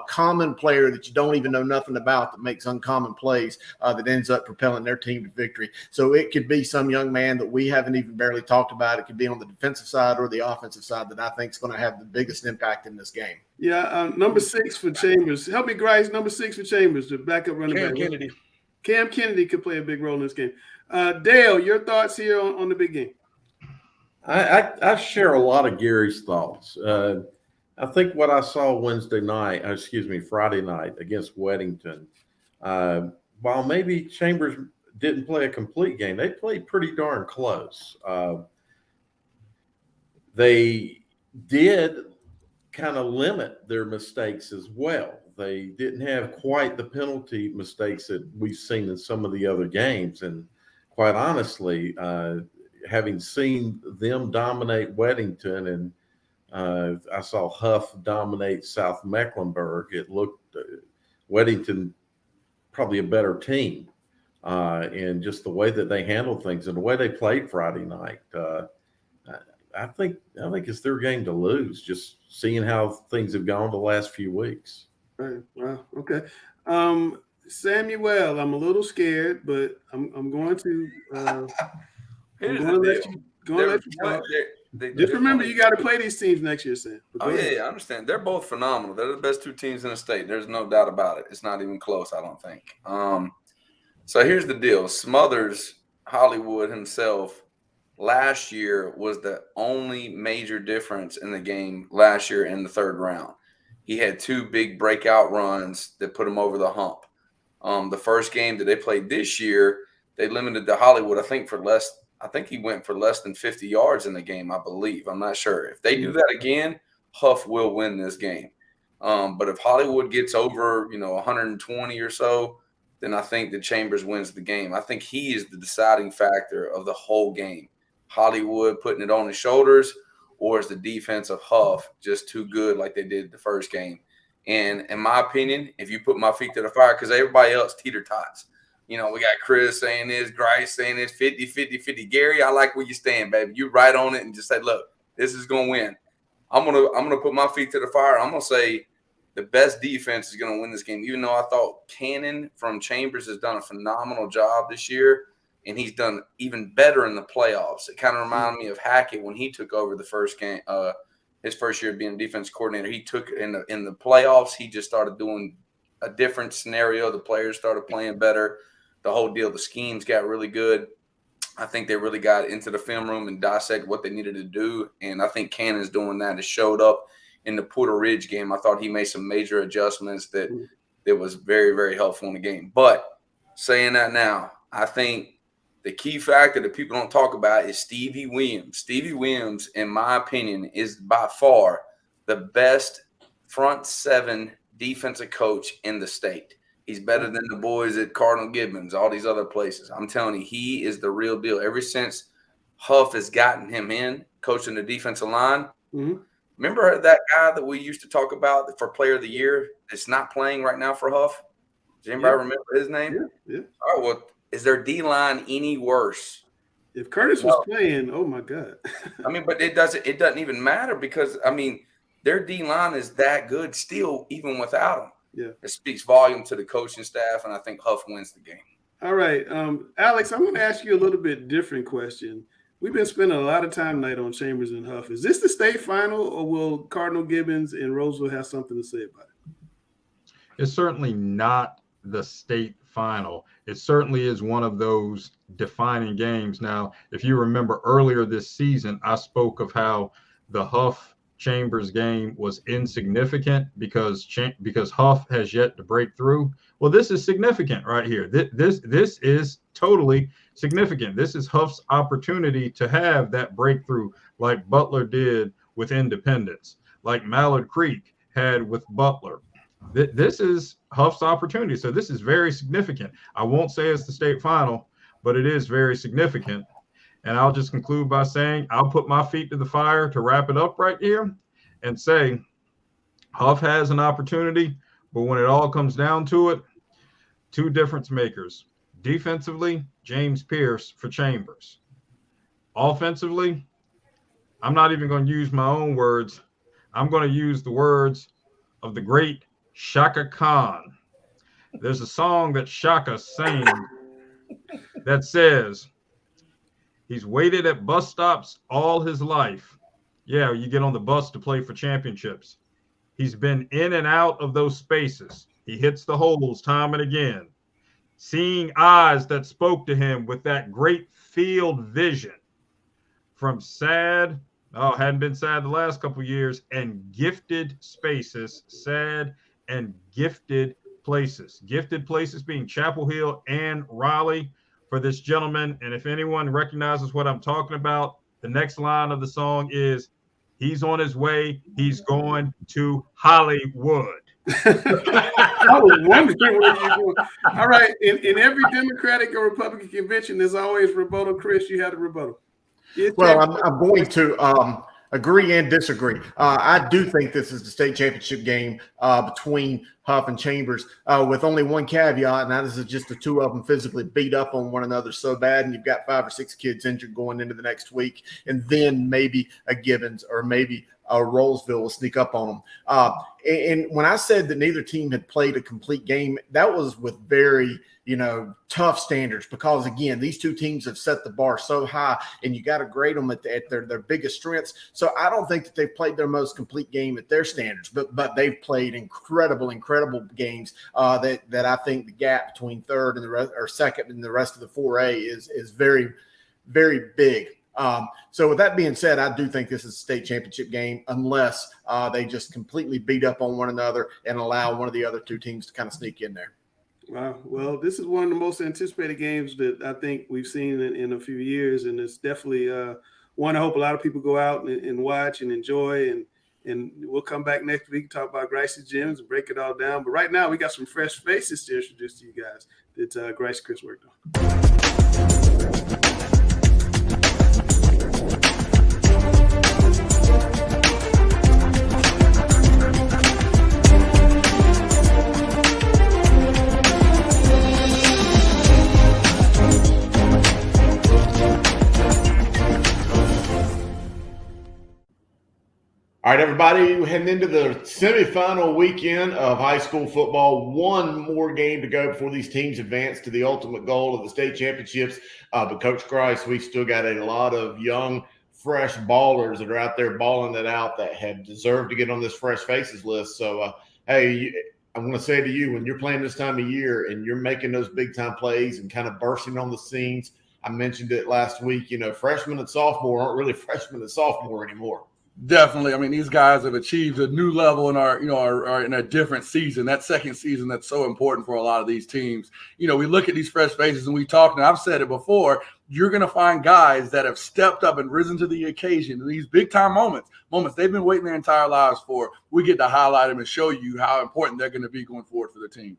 common player that you don't even know nothing about that makes uncommon plays that ends up propelling their team to victory. So it could be some young man that we haven't even barely talked about. It could be on the defensive side or the offensive side that I think is going to have the biggest impact in this game. Yeah, number 6 for Chambers. Help me, Grice. Number 6 for Chambers, the backup running back. Kennedy. Cam Kennedy could play a big role in this game. Dale, your thoughts here on the big game? I share a lot of Gary's thoughts. I think what I saw Friday night against Weddington, while maybe Chambers didn't play a complete game, they played pretty darn close. They did kind of limit their mistakes as well. They didn't have quite the penalty mistakes that we've seen in some of the other games. And quite honestly, having seen them dominate Weddington and I saw Huff dominate South Mecklenburg, it looked Weddington probably a better team. And just the way that they handled things and the way they played Friday night, I think it's their game to lose, just seeing how things have gone the last few weeks. Right. Wow. Okay. Samuel, I'm a little scared, but I'm going to let you talk. Just remember, you got to play these teams next year, Sam. Oh, yeah, I understand. They're both phenomenal. They're the best 2 teams in the state. There's no doubt about it. It's not even close, I don't think. So here's the deal. Smothers, Hollywood himself, last year was the only major difference in the game last year in the 3rd round. He had 2 big breakout runs that put him over the hump. The first game that they played this year, they limited to Hollywood, I think he went for less than 50 yards in the game, I believe. I'm not sure. If they do that again, Huff will win this game. But if Hollywood gets over, 120 or so, then I think that Chambers wins the game. I think he is the deciding factor of the whole game. Hollywood putting it on his shoulders, or is the defense of Huff just too good like they did the first game? And in my opinion, if you put my feet to the fire, because everybody else teeter-tots. We got Chris saying this, Grice saying this, 50. Gary, I like where you stand, baby. You right on it and just say, look, this is going to win. I'm gonna put my feet to the fire. I'm going to say the best defense is going to win this game, even though I thought Cannon from Chambers has done a phenomenal job this year, and he's done even better in the playoffs. It kind of reminded me of Hackett when he took over the first game, his first year being a defense coordinator. He took in the playoffs, he just started doing a different scenario. The players started playing better. The whole deal, the schemes got really good. I think they really got into the film room and dissected what they needed to do, and I think Cannon's doing that. It showed up in the Porter Ridge game. I thought he made some major adjustments that was very, very helpful in the game. But saying that now, I think the key factor that people don't talk about is Stevie Williams. Stevie Williams, in my opinion, is by far the best front 7 defensive coach in the state. He's better than the boys at Cardinal Gibbons, all these other places. I'm telling you, he is the real deal. Ever since Huff has gotten him in, coaching the defensive line, remember that guy that we used to talk about for Player of the Year that's not playing right now for Huff? Does anybody remember his name? Yeah. All right, well, is their D-line any worse? If Curtis was playing, oh, my God. I mean, but it doesn't even matter because, I mean, their D-line is that good still, even without him. Yeah. It speaks volume to the coaching staff, and I think Huff wins the game. All right. Alex, I'm going to ask you a little bit different question. We've been spending a lot of time tonight on Chambers and Huff. Is this the state final, or will Cardinal Gibbons and Roseville have something to say about it? It's certainly not the state final. It certainly is one of those defining games. Now, if you remember earlier this season, I spoke of how the Huff Chambers game was insignificant because Huff has yet to break through. Well, this is significant right here. This is totally significant. This is Huff's opportunity to have that breakthrough like Butler did with Independence, like Mallard Creek had with Butler. This is Huff's opportunity. So this is very significant. I won't say it's the state final, but it is very significant. And I'll just conclude by saying I'll put my feet to the fire to wrap it up right here and say Huff has an opportunity, but when it all comes down to it, two difference makers. Defensively, James Pierce for Chambers. Offensively, I'm not even going to use my own words. I'm going to use the words of the great Shaka Khan. There's a song that Shaka sings that says, he's waited at bus stops all his life. Yeah, you get on the bus to play for championships. He's been in and out of those spaces. He hits the holes time and again. Seeing eyes that spoke to him with that great field vision. From sad, hadn't been sad the last couple of years, and gifted spaces, sad and gifted places. Gifted places being Chapel Hill and Raleigh for this gentleman. And if anyone recognizes what I'm talking about, the next line of the song is, he's on his way. He's going to Hollywood. I was wondering where you're going. All right. In every Democratic or Republican convention, there's always rebuttal. Chris, you had a rebuttal. Well, I'm going to agree and disagree. I do think this is the state championship game between Huff and Chambers, with only one caveat, and that is just the two of them physically beat up on one another so bad, and you've got 5 or 6 kids injured going into the next week, and then maybe a Gibbons or maybe a Rollsville will sneak up on them. And when I said that neither team had played a complete game, that was with very tough standards, because again, these two teams have set the bar so high, and you got to grade them at their biggest strengths. So I don't think that they've played their most complete game at their standards, but they've played incredible games. That I think the gap between third and the rest, or second and the rest of the 4A is very, very big. So with that being said, I do think this is a state championship game, unless they just completely beat up on one another and allow one of the other two teams to kind of sneak in there. Wow. Well, this is one of the most anticipated games that I think we've seen in a few years, and it's definitely one I hope a lot of people go out and watch and enjoy, and we'll come back next week and talk about Grice's gyms and break it all down. But right now, we got some fresh faces to introduce to you guys that Grice Chris worked on. All right, everybody, we're heading into the semifinal weekend of high school football. One more game to go before these teams advance to the ultimate goal of the state championships. But Coach Grice, we've still got a lot of young, fresh ballers that are out there balling it out that have deserved to get on this fresh faces list. So, hey, I'm going to say to you, when you're playing this time of year and you're making those big-time plays and kind of bursting on the scenes, I mentioned it last week, freshmen and sophomore aren't really freshmen and sophomore anymore. Definitely. I mean, these guys have achieved a new level and are in a different season. That second season that's so important for a lot of these teams. We look at these fresh faces and we talk, and I've said it before, you're going to find guys that have stepped up and risen to the occasion in these big time moments they've been waiting their entire lives for. We get to highlight them and show you how important they're going to be going forward for the team.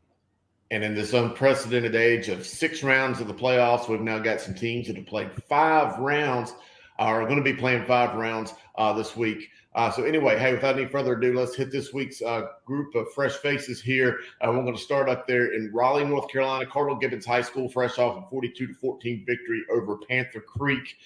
And in this unprecedented age of 6 rounds of the playoffs, we've now got some teams that have played 5 rounds, are going to be playing 5 rounds this week. So anyway, hey, without any further ado, let's hit this week's group of fresh faces here. We're going to start up there in Raleigh, North Carolina. Cardinal Gibbons High School, fresh off a 42-14 victory over Panther Creek.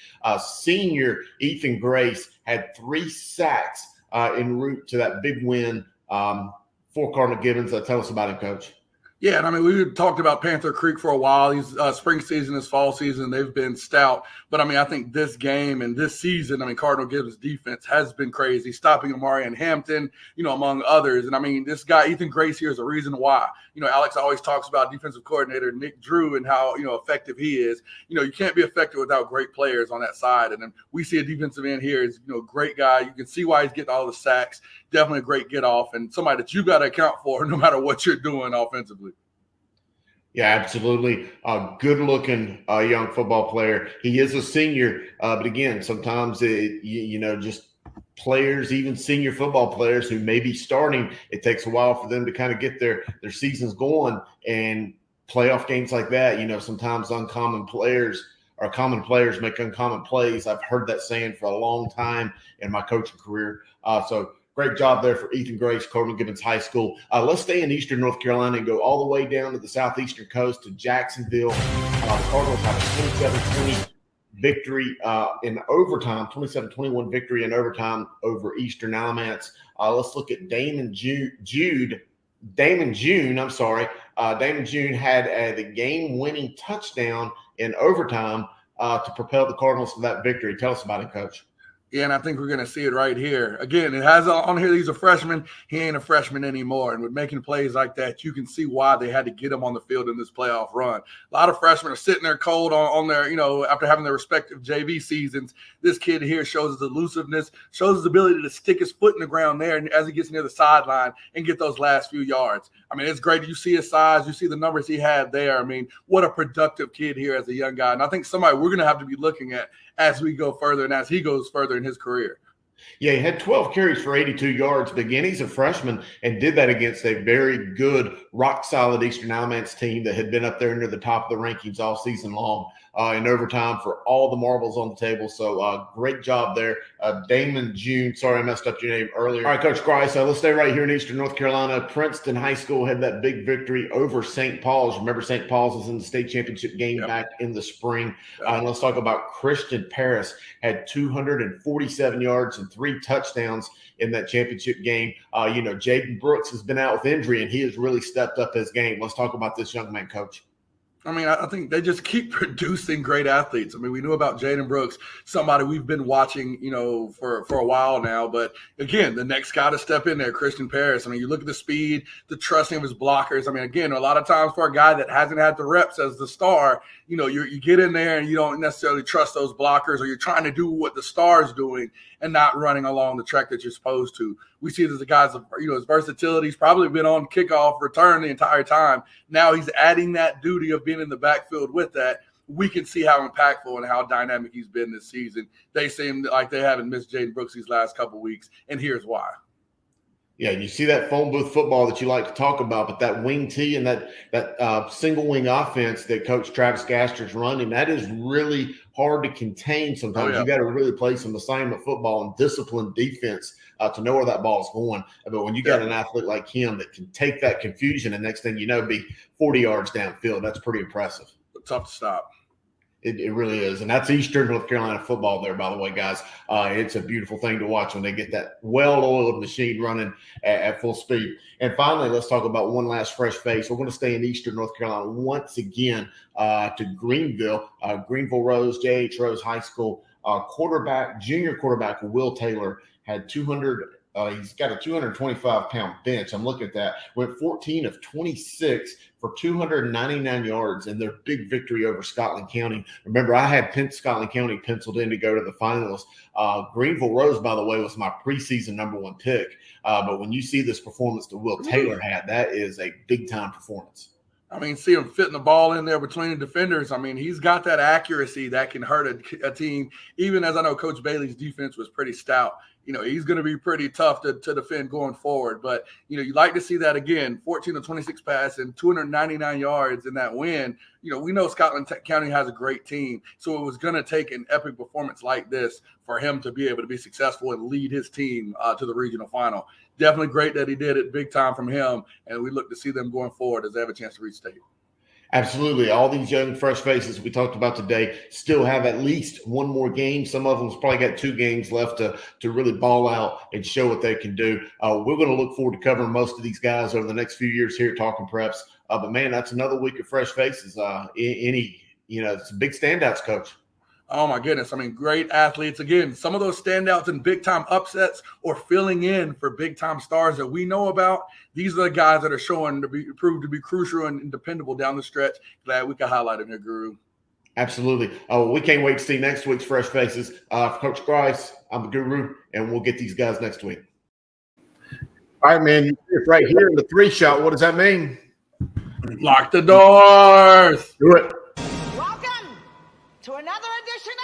Senior Ethan Grace had 3 sacks en route to that big win for Cardinal Gibbons. Tell us about him, Coach. Yeah, and I mean, we talked about Panther Creek for a while. These spring season, this fall season, they've been stout. But, I mean, I think this game and this season, I mean, Cardinal Gibbons' defense has been crazy, stopping Amari and Hampton, among others. And, I mean, this guy, Ethan Grace here, is a reason why. Alex always talks about defensive coordinator Nick Drew and how, effective he is. You can't be effective without great players on that side. And then we see a defensive end here is, great guy. You can see why he's getting all the sacks. Definitely a great get off and somebody that you got to account for no matter what you're doing offensively. Yeah, absolutely. Good-looking young football player. He is a senior, but again, sometimes just players, even senior football players who may be starting, it takes a while for them to kind of get their seasons going. And playoff games like that, sometimes uncommon players or common players make uncommon plays. I've heard that saying for a long time in my coaching career. So Great job there for Ethan Grace, Cardinal Gibbons High School. Let's stay in Eastern North Carolina and go all the way down to the southeastern coast to Jacksonville. The Cardinals have a 27-20 victory in overtime, 27-21 victory in overtime over Eastern Alamance. Let's look at Damon June. Damon June had the game-winning touchdown in overtime to propel the Cardinals to that victory. Tell us about it, Coach. Yeah, and I think we're going to see it right here. Again, it has on here he's a freshman. He ain't a freshman anymore. And with making plays like that, you can see why they had to get him on the field in this playoff run. A lot of freshmen are sitting there cold on their, after having their respective JV seasons. This kid here shows his elusiveness, shows his ability to stick his foot in the ground there and as he gets near the sideline and get those last few yards. I mean, it's great. You see his size. You see the numbers he had there. I mean, what a productive kid here as a young guy. And I think somebody we're going to have to be looking at as we go further and as he goes further in his career. Yeah, he had 12 carries for 82 yards. But again, he's a freshman and did that against a very good, rock-solid Eastern Alamance team that had been up there near the top of the rankings all season long in overtime for all the marbles on the table. So great job there. Damon June, sorry I messed up your name earlier. All right, Coach Grice, let's stay right here in Eastern North Carolina. Princeton High School had that big victory over St. Paul's. Remember, St. Paul's was in the state championship game back in the spring. And let's talk about Christian Paris. Had 247 yards and 3 touchdowns in that championship game. Jaden Brooks has been out with injury, and he has really stepped up his game. Let's talk about this young man, Coach. I mean, I think they just keep producing great athletes. I mean, we knew about Jaden Brooks, somebody we've been watching, for a while now. But again, the next guy to step in there, Christian Paris. I mean, you look at the speed, the trusting of his blockers. I mean, again, a lot of times for a guy that hasn't had the reps as the star, you get in there and you don't necessarily trust those blockers, or you're trying to do what the star is doing and not running along the track that you're supposed to. We see that the guy's, his versatility. He's probably been on kickoff return the entire time. Now he's adding that duty of being in the backfield with that. We can see how impactful and how dynamic he's been this season. They seem like they haven't missed Jaden Brooks these last couple of weeks, and here's why. Yeah, you see that phone booth football that you like to talk about, but that wing T and that single wing offense that Coach Travis Gaster's running, that is really hard to contain sometimes. You got to really play some assignment football and disciplined defense to know where that ball's going. But when you got an athlete like him that can take that confusion and next thing you know, be 40 yards downfield, that's pretty impressive. Tough to stop. It really is. And that's Eastern North Carolina football there, by the way, guys. It's a beautiful thing to watch when they get that well-oiled machine running at full speed. And finally, let's talk about one last fresh face. We're going to stay in Eastern North Carolina once again to Greenville. Greenville Rose, J.H. Rose High School junior quarterback Will Taylor had he's got a 225-pound bench. I'm looking at that. Went 14 of 26 for 299 yards in their big victory over Scotland County. Remember, I had Scotland County penciled in to go to the finals. Greenville Rose, by the way, was my preseason #1 pick. But when you see this performance that Will Taylor had, that is a big-time performance. I mean, see him fitting the ball in there between the defenders. I mean, he's got that accuracy that can hurt a team, even as I know Coach Bailey's defense was pretty stout. He's going to be pretty tough to defend going forward. But, you like to see that again, 14 of 26 pass and 299 yards in that win. We know Scotland County has a great team. So it was going to take an epic performance like this for him to be able to be successful and lead his team to the regional final. Definitely great that he did it, big time from him. And we look to see them going forward as they have a chance to reach state. Absolutely. All these young, fresh faces we talked about today still have at least one more game. Some of them's probably got 2 games left to really ball out and show what they can do. We're going to look forward to covering most of these guys over the next few years here at Talking Preps. But, man, that's another week of fresh faces. It's big standouts, Coach. Oh, my goodness. I mean, great athletes. Again, some of those standouts and big-time upsets or filling in for big-time stars that we know about, these are the guys that are proved to be crucial and dependable down the stretch. Glad we could highlight them here, Guru. Absolutely. We can't wait to see next week's Fresh Faces. For Coach Grice, I'm the Guru, and we'll get these guys next week. All right, man. You're right here in the 3-shot. What does that mean? Lock the doors. Do it. Welcome to another edition of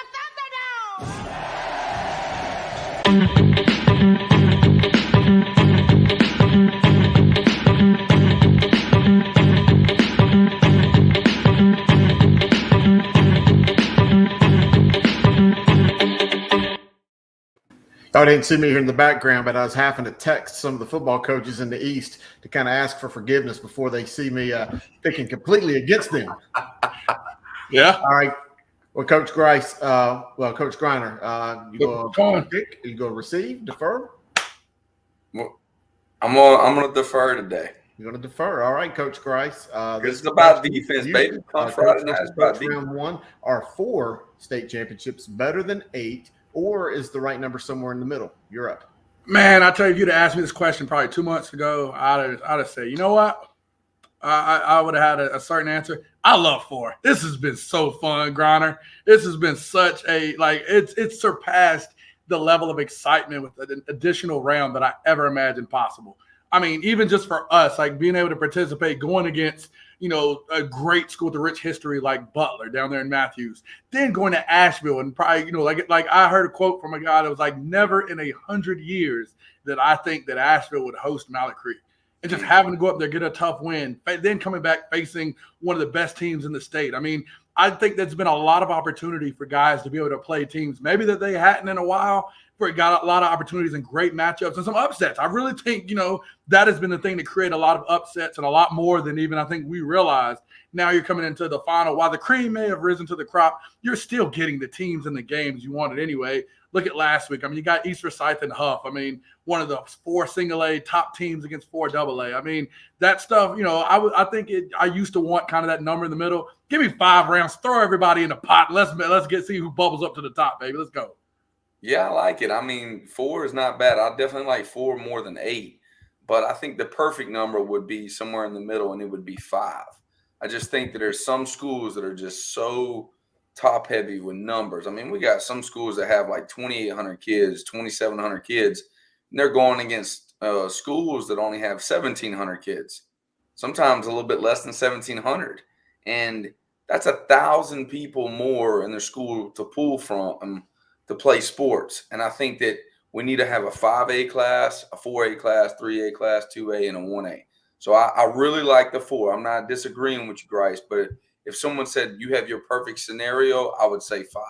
I didn't see me here in the background, but I was having to text some of the football coaches in the East to kind of ask for forgiveness before they see me picking completely against them. Yeah. All right. Well, Coach Grice, Coach Griner, you go pick, you go receive, defer? Well, I'm gonna defer today. You're going to defer. All right, Coach Grice. This is about defense, baby. Come Friday night, it's about defense. Round 1, are 4 state championships better than 8, or is the right number somewhere in the middle? You're up. Man, I tell you, if you'd asked me this question probably 2 months ago, I'd have said, you know what? I would have had a certain answer. I love 4. This has been so fun, Griner. This has been such a it's surpassed the level of excitement with an additional round that I ever imagined possible. I mean, even just for us, like being able to participate, going against, a great school with a rich history like Butler down there in Matthews, then going to Asheville and probably, like I heard a quote from a guy that was like, never in 100 years that I think that Asheville would host Mallet Creek. And just having to go up there, get a tough win, then coming back facing one of the best teams in the state. I mean, I think there's been a lot of opportunity for guys to be able to play teams maybe that they hadn't in a while, where it got a lot of opportunities and great matchups and some upsets. I really think, that has been the thing to create a lot of upsets and a lot more than even I think we realized. Now you're coming into the final. While the cream may have risen to the crop, you're still getting the teams and the games you wanted anyway. Look at last week. I mean, you got East Forsyth and Huff. I mean, one of the 4 single A top teams against 4 AA. I mean, that stuff, I think I used to want kind of that number in the middle. Give me 5 rounds, throw everybody in the pot. Let's see who bubbles up to the top, baby. Let's go. Yeah, I like it. I mean, 4 is not bad. I definitely like 4 more than 8. But I think the perfect number would be somewhere in the middle, and it would be 5. I just think that there's some schools that are just so top heavy with numbers. I mean, we got some schools that have like 2,800 kids, 2,700 kids, and they're going against schools that only have 1,700 kids, sometimes a little bit less than 1,700. And that's 1,000 people more in their school to pull from to play sports. And I think that we need to have a 5A class, a 4A class, 3A class, 2A, and a 1A. So I really like the 4. I'm not disagreeing with you, Grice, but if someone said you have your perfect scenario, I would say 5.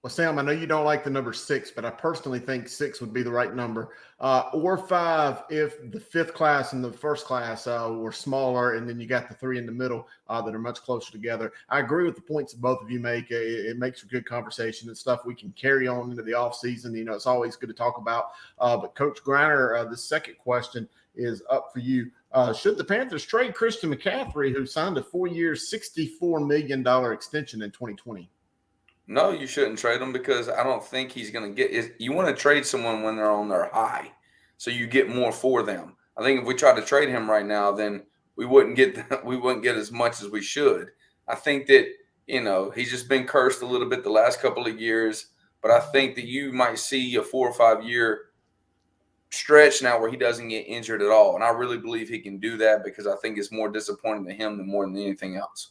Well, Sam, I know you don't like the number 6, but I personally think 6 would be the right number. Or 5 if the 5th class and the 1st class were smaller, and then you got the 3 in the middle that are much closer together. I agree with the points that both of you make. It makes for good conversation and stuff we can carry on into the offseason. It's always good to talk about. But Coach Griner, the second question is up for you. Should the Panthers trade Christian McCaffrey, who signed a 4-year, $64 million extension in 2020? No, you shouldn't trade him, because I don't think he's going to get – you want to trade someone when they're on their high so you get more for them. I think if we tried to trade him right now, then we wouldn't get as much as we should. I think that, he's just been cursed a little bit the last couple of years, but I think that you might see a 4 or 5 year stretch now where he doesn't get injured at all. And I really believe he can do that, because I think it's more disappointing to him than more than anything else.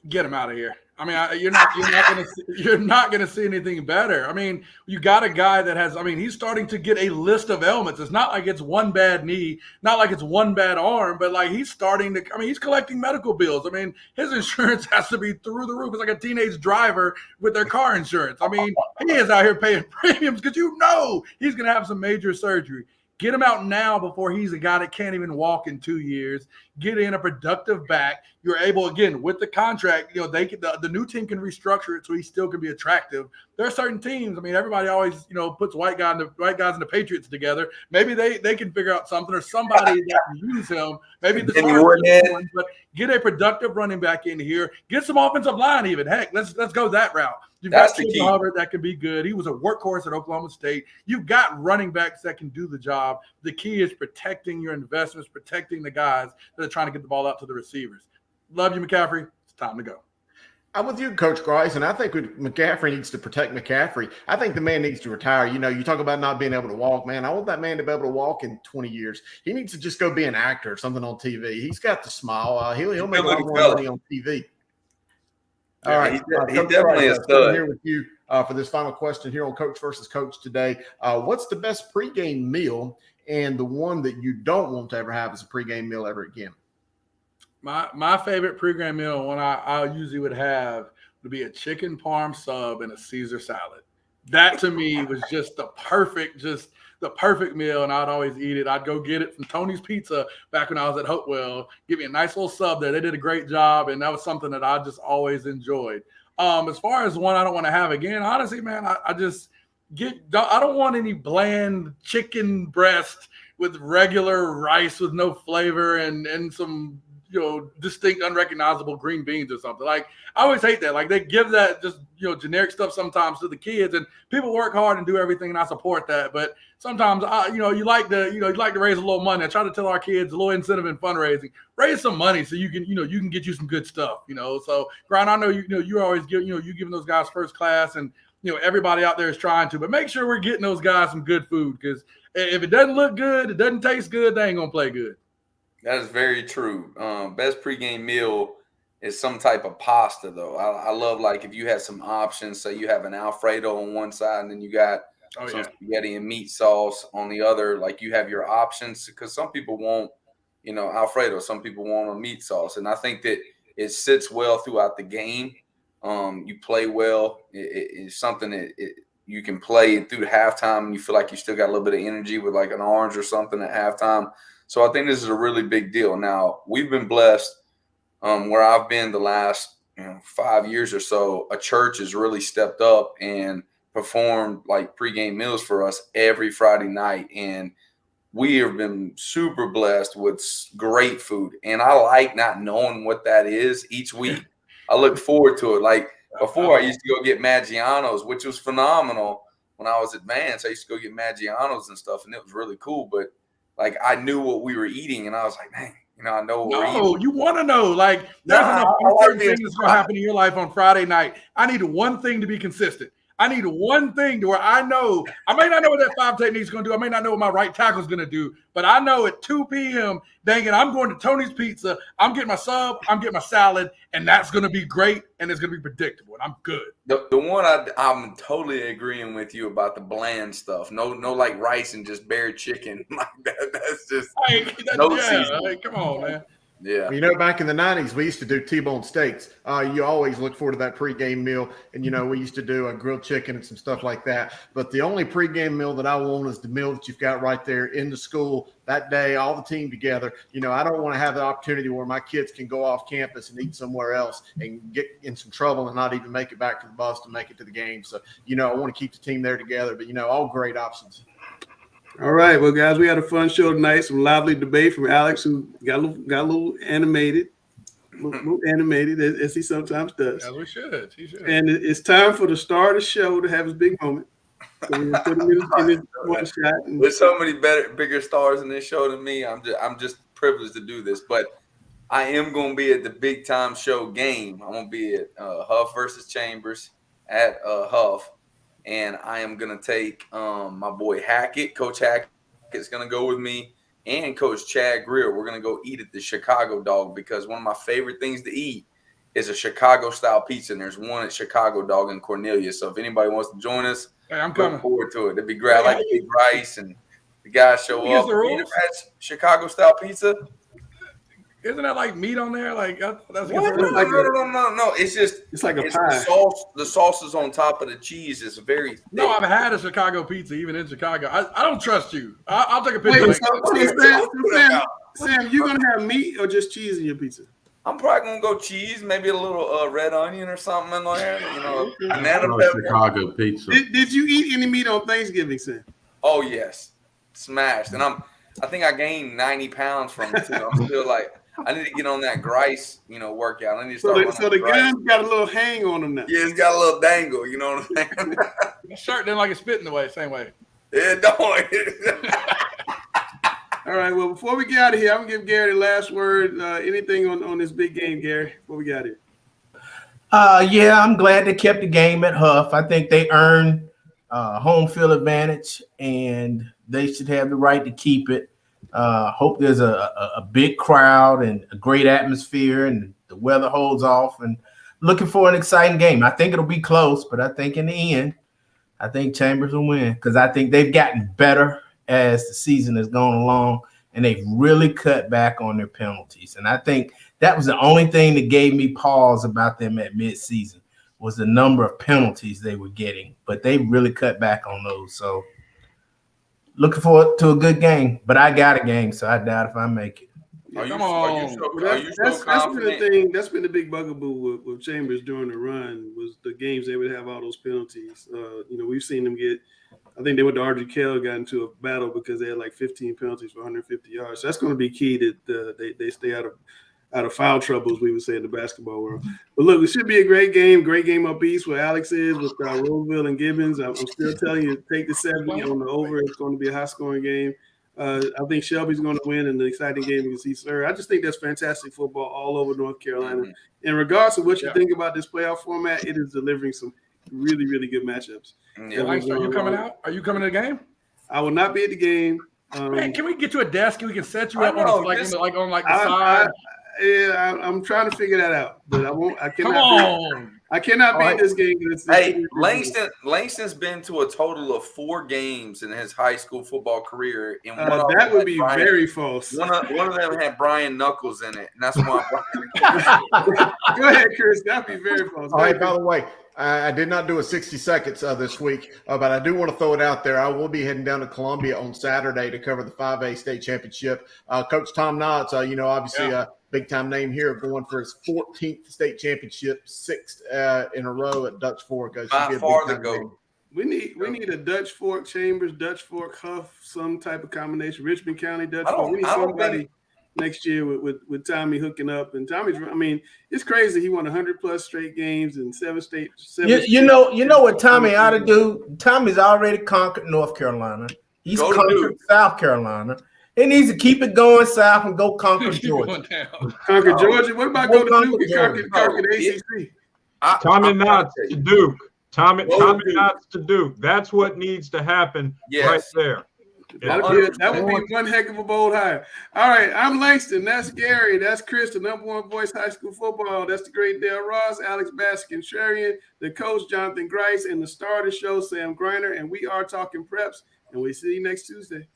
Get him out of here. I mean, you're not going to see anything better. I mean, you got a guy that has. I mean, he's starting to get a list of ailments. It's not like it's one bad knee, not like it's one bad arm, but like he's starting to. I mean, he's collecting medical bills. I mean, his insurance has to be through the roof. It's like a teenage driver with their car insurance. I mean, he is out here paying premiums because he's going to have some major surgery. Get him out now before he's a guy that can't even walk in 2 years. Get in a productive back. You're able, again, with the contract, the new team can restructure it so he still can be attractive. There are certain teams. I mean, everybody always, puts white guys and the Patriots together. Maybe they can figure out something, or somebody that can use him. Maybe but get a productive running back in here. Get some offensive line even. Heck, let's go that route. You've got Tim Hubbard that can be good. He was a workhorse at Oklahoma State. You've got running backs that can do the job. The key is protecting your investments, protecting the guys that are trying to get the ball out to the receivers. Love you, McCaffrey. It's time to go. I'm with you, Coach Grice, and I think McCaffrey needs to protect McCaffrey. I think the man needs to retire. You talk about not being able to walk, man. I want that man to be able to walk in 20 years. He needs to just go be an actor or something on TV. He's got the smile. He'll make a lot more money on TV. All right. He definitely is good. Here with you for this final question here on Coach versus Coach today. What's the best pregame meal and the one that you don't want to ever have as a pregame meal ever again? My favorite pregame meal, one I usually would have, would be a chicken parm sub and a Caesar salad. that to me was just the perfect meal, and I'd always eat it. I'd go get it from Tony's Pizza back when I was at Hopewell. Give me a nice little sub there. They did a great job, and that was something that I just always enjoyed. As far as one I don't want to have again, honestly, man, I don't want any bland chicken breast with regular rice with no flavor and some distinct unrecognizable green beans or something. Like, I always hate that. Like, they give that just generic stuff sometimes to the kids, and people work hard and do everything, and I support that. But sometimes you like to raise a little money. I try to tell our kids a little incentive in fundraising. Raise some money so you can get you some good stuff. So Brian, I know you always you giving those guys first class, and everybody out there is trying to, but make sure we're getting those guys some good food, because if it doesn't look good, it doesn't taste good, they ain't gonna play good. That is very true. Best pregame meal is some type of pasta, though. I love, like, if you have some options. Say you have an Alfredo on one side, and then you got some spaghetti and meat sauce on the other. Like, you have your options, because some people want, Alfredo. Some people want a meat sauce, and I think that it sits well throughout the game. You play well. It's something that you can play through halftime, and you feel like you still got a little bit of energy with, like, an orange or something at halftime. So I think this is a really big deal. Now, we've been blessed where I've been the last 5 years or so. A church has really stepped up and performed like pregame meals for us every Friday night. And we have been super blessed with great food. And I like not knowing what that is each week. I look forward to it. Like, before, I used to go get Maggiano's, which was phenomenal when I was advanced. I used to go get Maggiano's and stuff, and it was really cool. But, like, I knew what we were eating, and I was like, dang, I know what we're eating. No, you want to know. Like, there's enough certain things that's going to happen in your life on Friday night. I need one thing to be consistent. I need one thing to where I know. I may not know what that 5 technique is going to do. I may not know what my right tackle is going to do. But I know at 2 p.m., dang it, I'm going to Tony's Pizza. I'm getting my sub. I'm getting my salad. And that's going to be great. And it's going to be predictable. And I'm good. The one I'm totally agreeing with you about the bland stuff. No like rice and just bare chicken. Like that. That's just seasoning. Like, come on, man. Yeah. Back in the 90s, we used to do T-bone steaks. You always look forward to that pregame meal. And, we used to do a grilled chicken and some stuff like that. But the only pregame meal that I want is the meal that you've got right there in the school that day, all the team together. I don't want to have the opportunity where my kids can go off campus and eat somewhere else and get in some trouble and not even make it back to the bus to make it to the game. So, I want to keep the team there together. But, all great options. All right, well, guys, we had a fun show tonight. Some lively debate from Alex, who got a little animated, as he sometimes does. As we should. He should. And it's time for the star of the show to have his big moment. So we're put him in his one shot. There's so many bigger stars in this show than me. I'm just privileged to do this, but I am going to be at the big time show game. I'm going to be at Huff versus Chambers at Huff. And I am going to take my boy Hackett. Coach Hackett's going to go with me, and Coach Chad Greer. We're going to go eat at the Chicago Dog, because one of my favorite things to eat is a Chicago-style pizza, and there's one at Chicago Dog in Cornelia. So if anybody wants to join us, I'm coming. Look forward to it. It'd be great. I like the big rice, and the guys show up. Chicago-style pizza. Isn't that like meat on there? Like, that's no. It's like a pie. The sauce is on top of the cheese. It's very thick. No, I've had a Chicago pizza, even in Chicago. I don't trust you. I'll take a picture. Sam, you gonna have meat or just cheese in your pizza? I'm probably gonna go cheese, maybe a little red onion or something in there. Banana pepper. Chicago pizza. Did you eat any meat on Thanksgiving, Sam? Oh yes, smashed. And I think I gained 90 pounds from it too. I'm still like, I need to get on that Grice, workout. I need to start. So the gun's got a little hang on him now. Yeah, it's got a little dangle. You know what I'm saying? The shirt didn't like it spit in the way, same way. Yeah, don't. All right. Well, before we get out of here, I'm gonna give Gary the last word. Anything on this big game, Gary? Before we get out of here. Yeah, I'm glad they kept the game at Huff. I think they earned home field advantage, and they should have the right to keep it. Hope there's a big crowd and a great atmosphere, and the weather holds off, and looking for an exciting game. I think it'll be close, but I think in the end, I think Chambers will win, because I think they've gotten better as the season has gone along, and they've really cut back on their penalties. And I think that was the only thing that gave me pause about them at midseason. was the number of penalties they were getting, but they really cut back on those. So looking forward to a good game, but I got a game, so I doubt if I make it. Are you That's been the thing. That's been the big bugaboo with Chambers during the run was the games they would have all those penalties. We've seen them get. I think they went to RGK, got into a battle because they had like 15 penalties for 150 yards. So that's going to be key that they stay out of foul trouble, as we would say in the basketball world. But look, it should be a great game up east where Alex is with Roseville and Gibbons. I'm still telling you, take the 70 on the over. It's going to be a high-scoring game. I think Shelby's going to win in an exciting game against East Surrey. I just think that's fantastic football all over North Carolina. Mm-hmm. In regards to what you think about this playoff format, it is delivering some really, really good matchups. Yeah. Are you coming out? Are you coming to the game? I will not be at the game. Man, can we get you a desk and we can set you up on the side? I'm trying to figure that out, but I won't. I cannot. Come on. I cannot be in this game. Hey, Langston's been to a total of 4 games in his high school football career. And that would be very false. One of them had Brian Knuckles in it, and that's why. Go ahead, Chris. That'd be very false. All right. By the way, I did not do a 60 seconds this week, but I do want to throw it out there. I will be heading down to Columbia on Saturday to cover the 5A state championship. Coach Tom Knotts, obviously a big-time name here, going for his 14th state championship, 6th in a row at Dutch Fork. By far the goal. We need a Dutch Fork Chambers, Dutch Fork Huff, some type of combination. Richmond County Dutch Fork. We need somebody next year with Tommy hooking up. And Tommy's, it's crazy. He won 100+ straight games in 7 states. You know what Tommy ought to do? Tommy's already conquered North Carolina. He's conquered South Carolina. He needs to keep it going south and go conquer Georgia. Conquer Georgia? What about go to Duke and conquer the ACC? Tommy Knotts to Duke. Tommy Knotts to Duke. That's what needs to happen right there. That would be one heck of a bold hire. All right, I'm Langston. That's Gary. That's Chris, the #1 voice high school football. That's the great Dale Ross, Alex Baskin-Sharian, the coach Jonathan Grice, and the star of the show, Sam Griner. And we are talking preps. And we see you next Tuesday.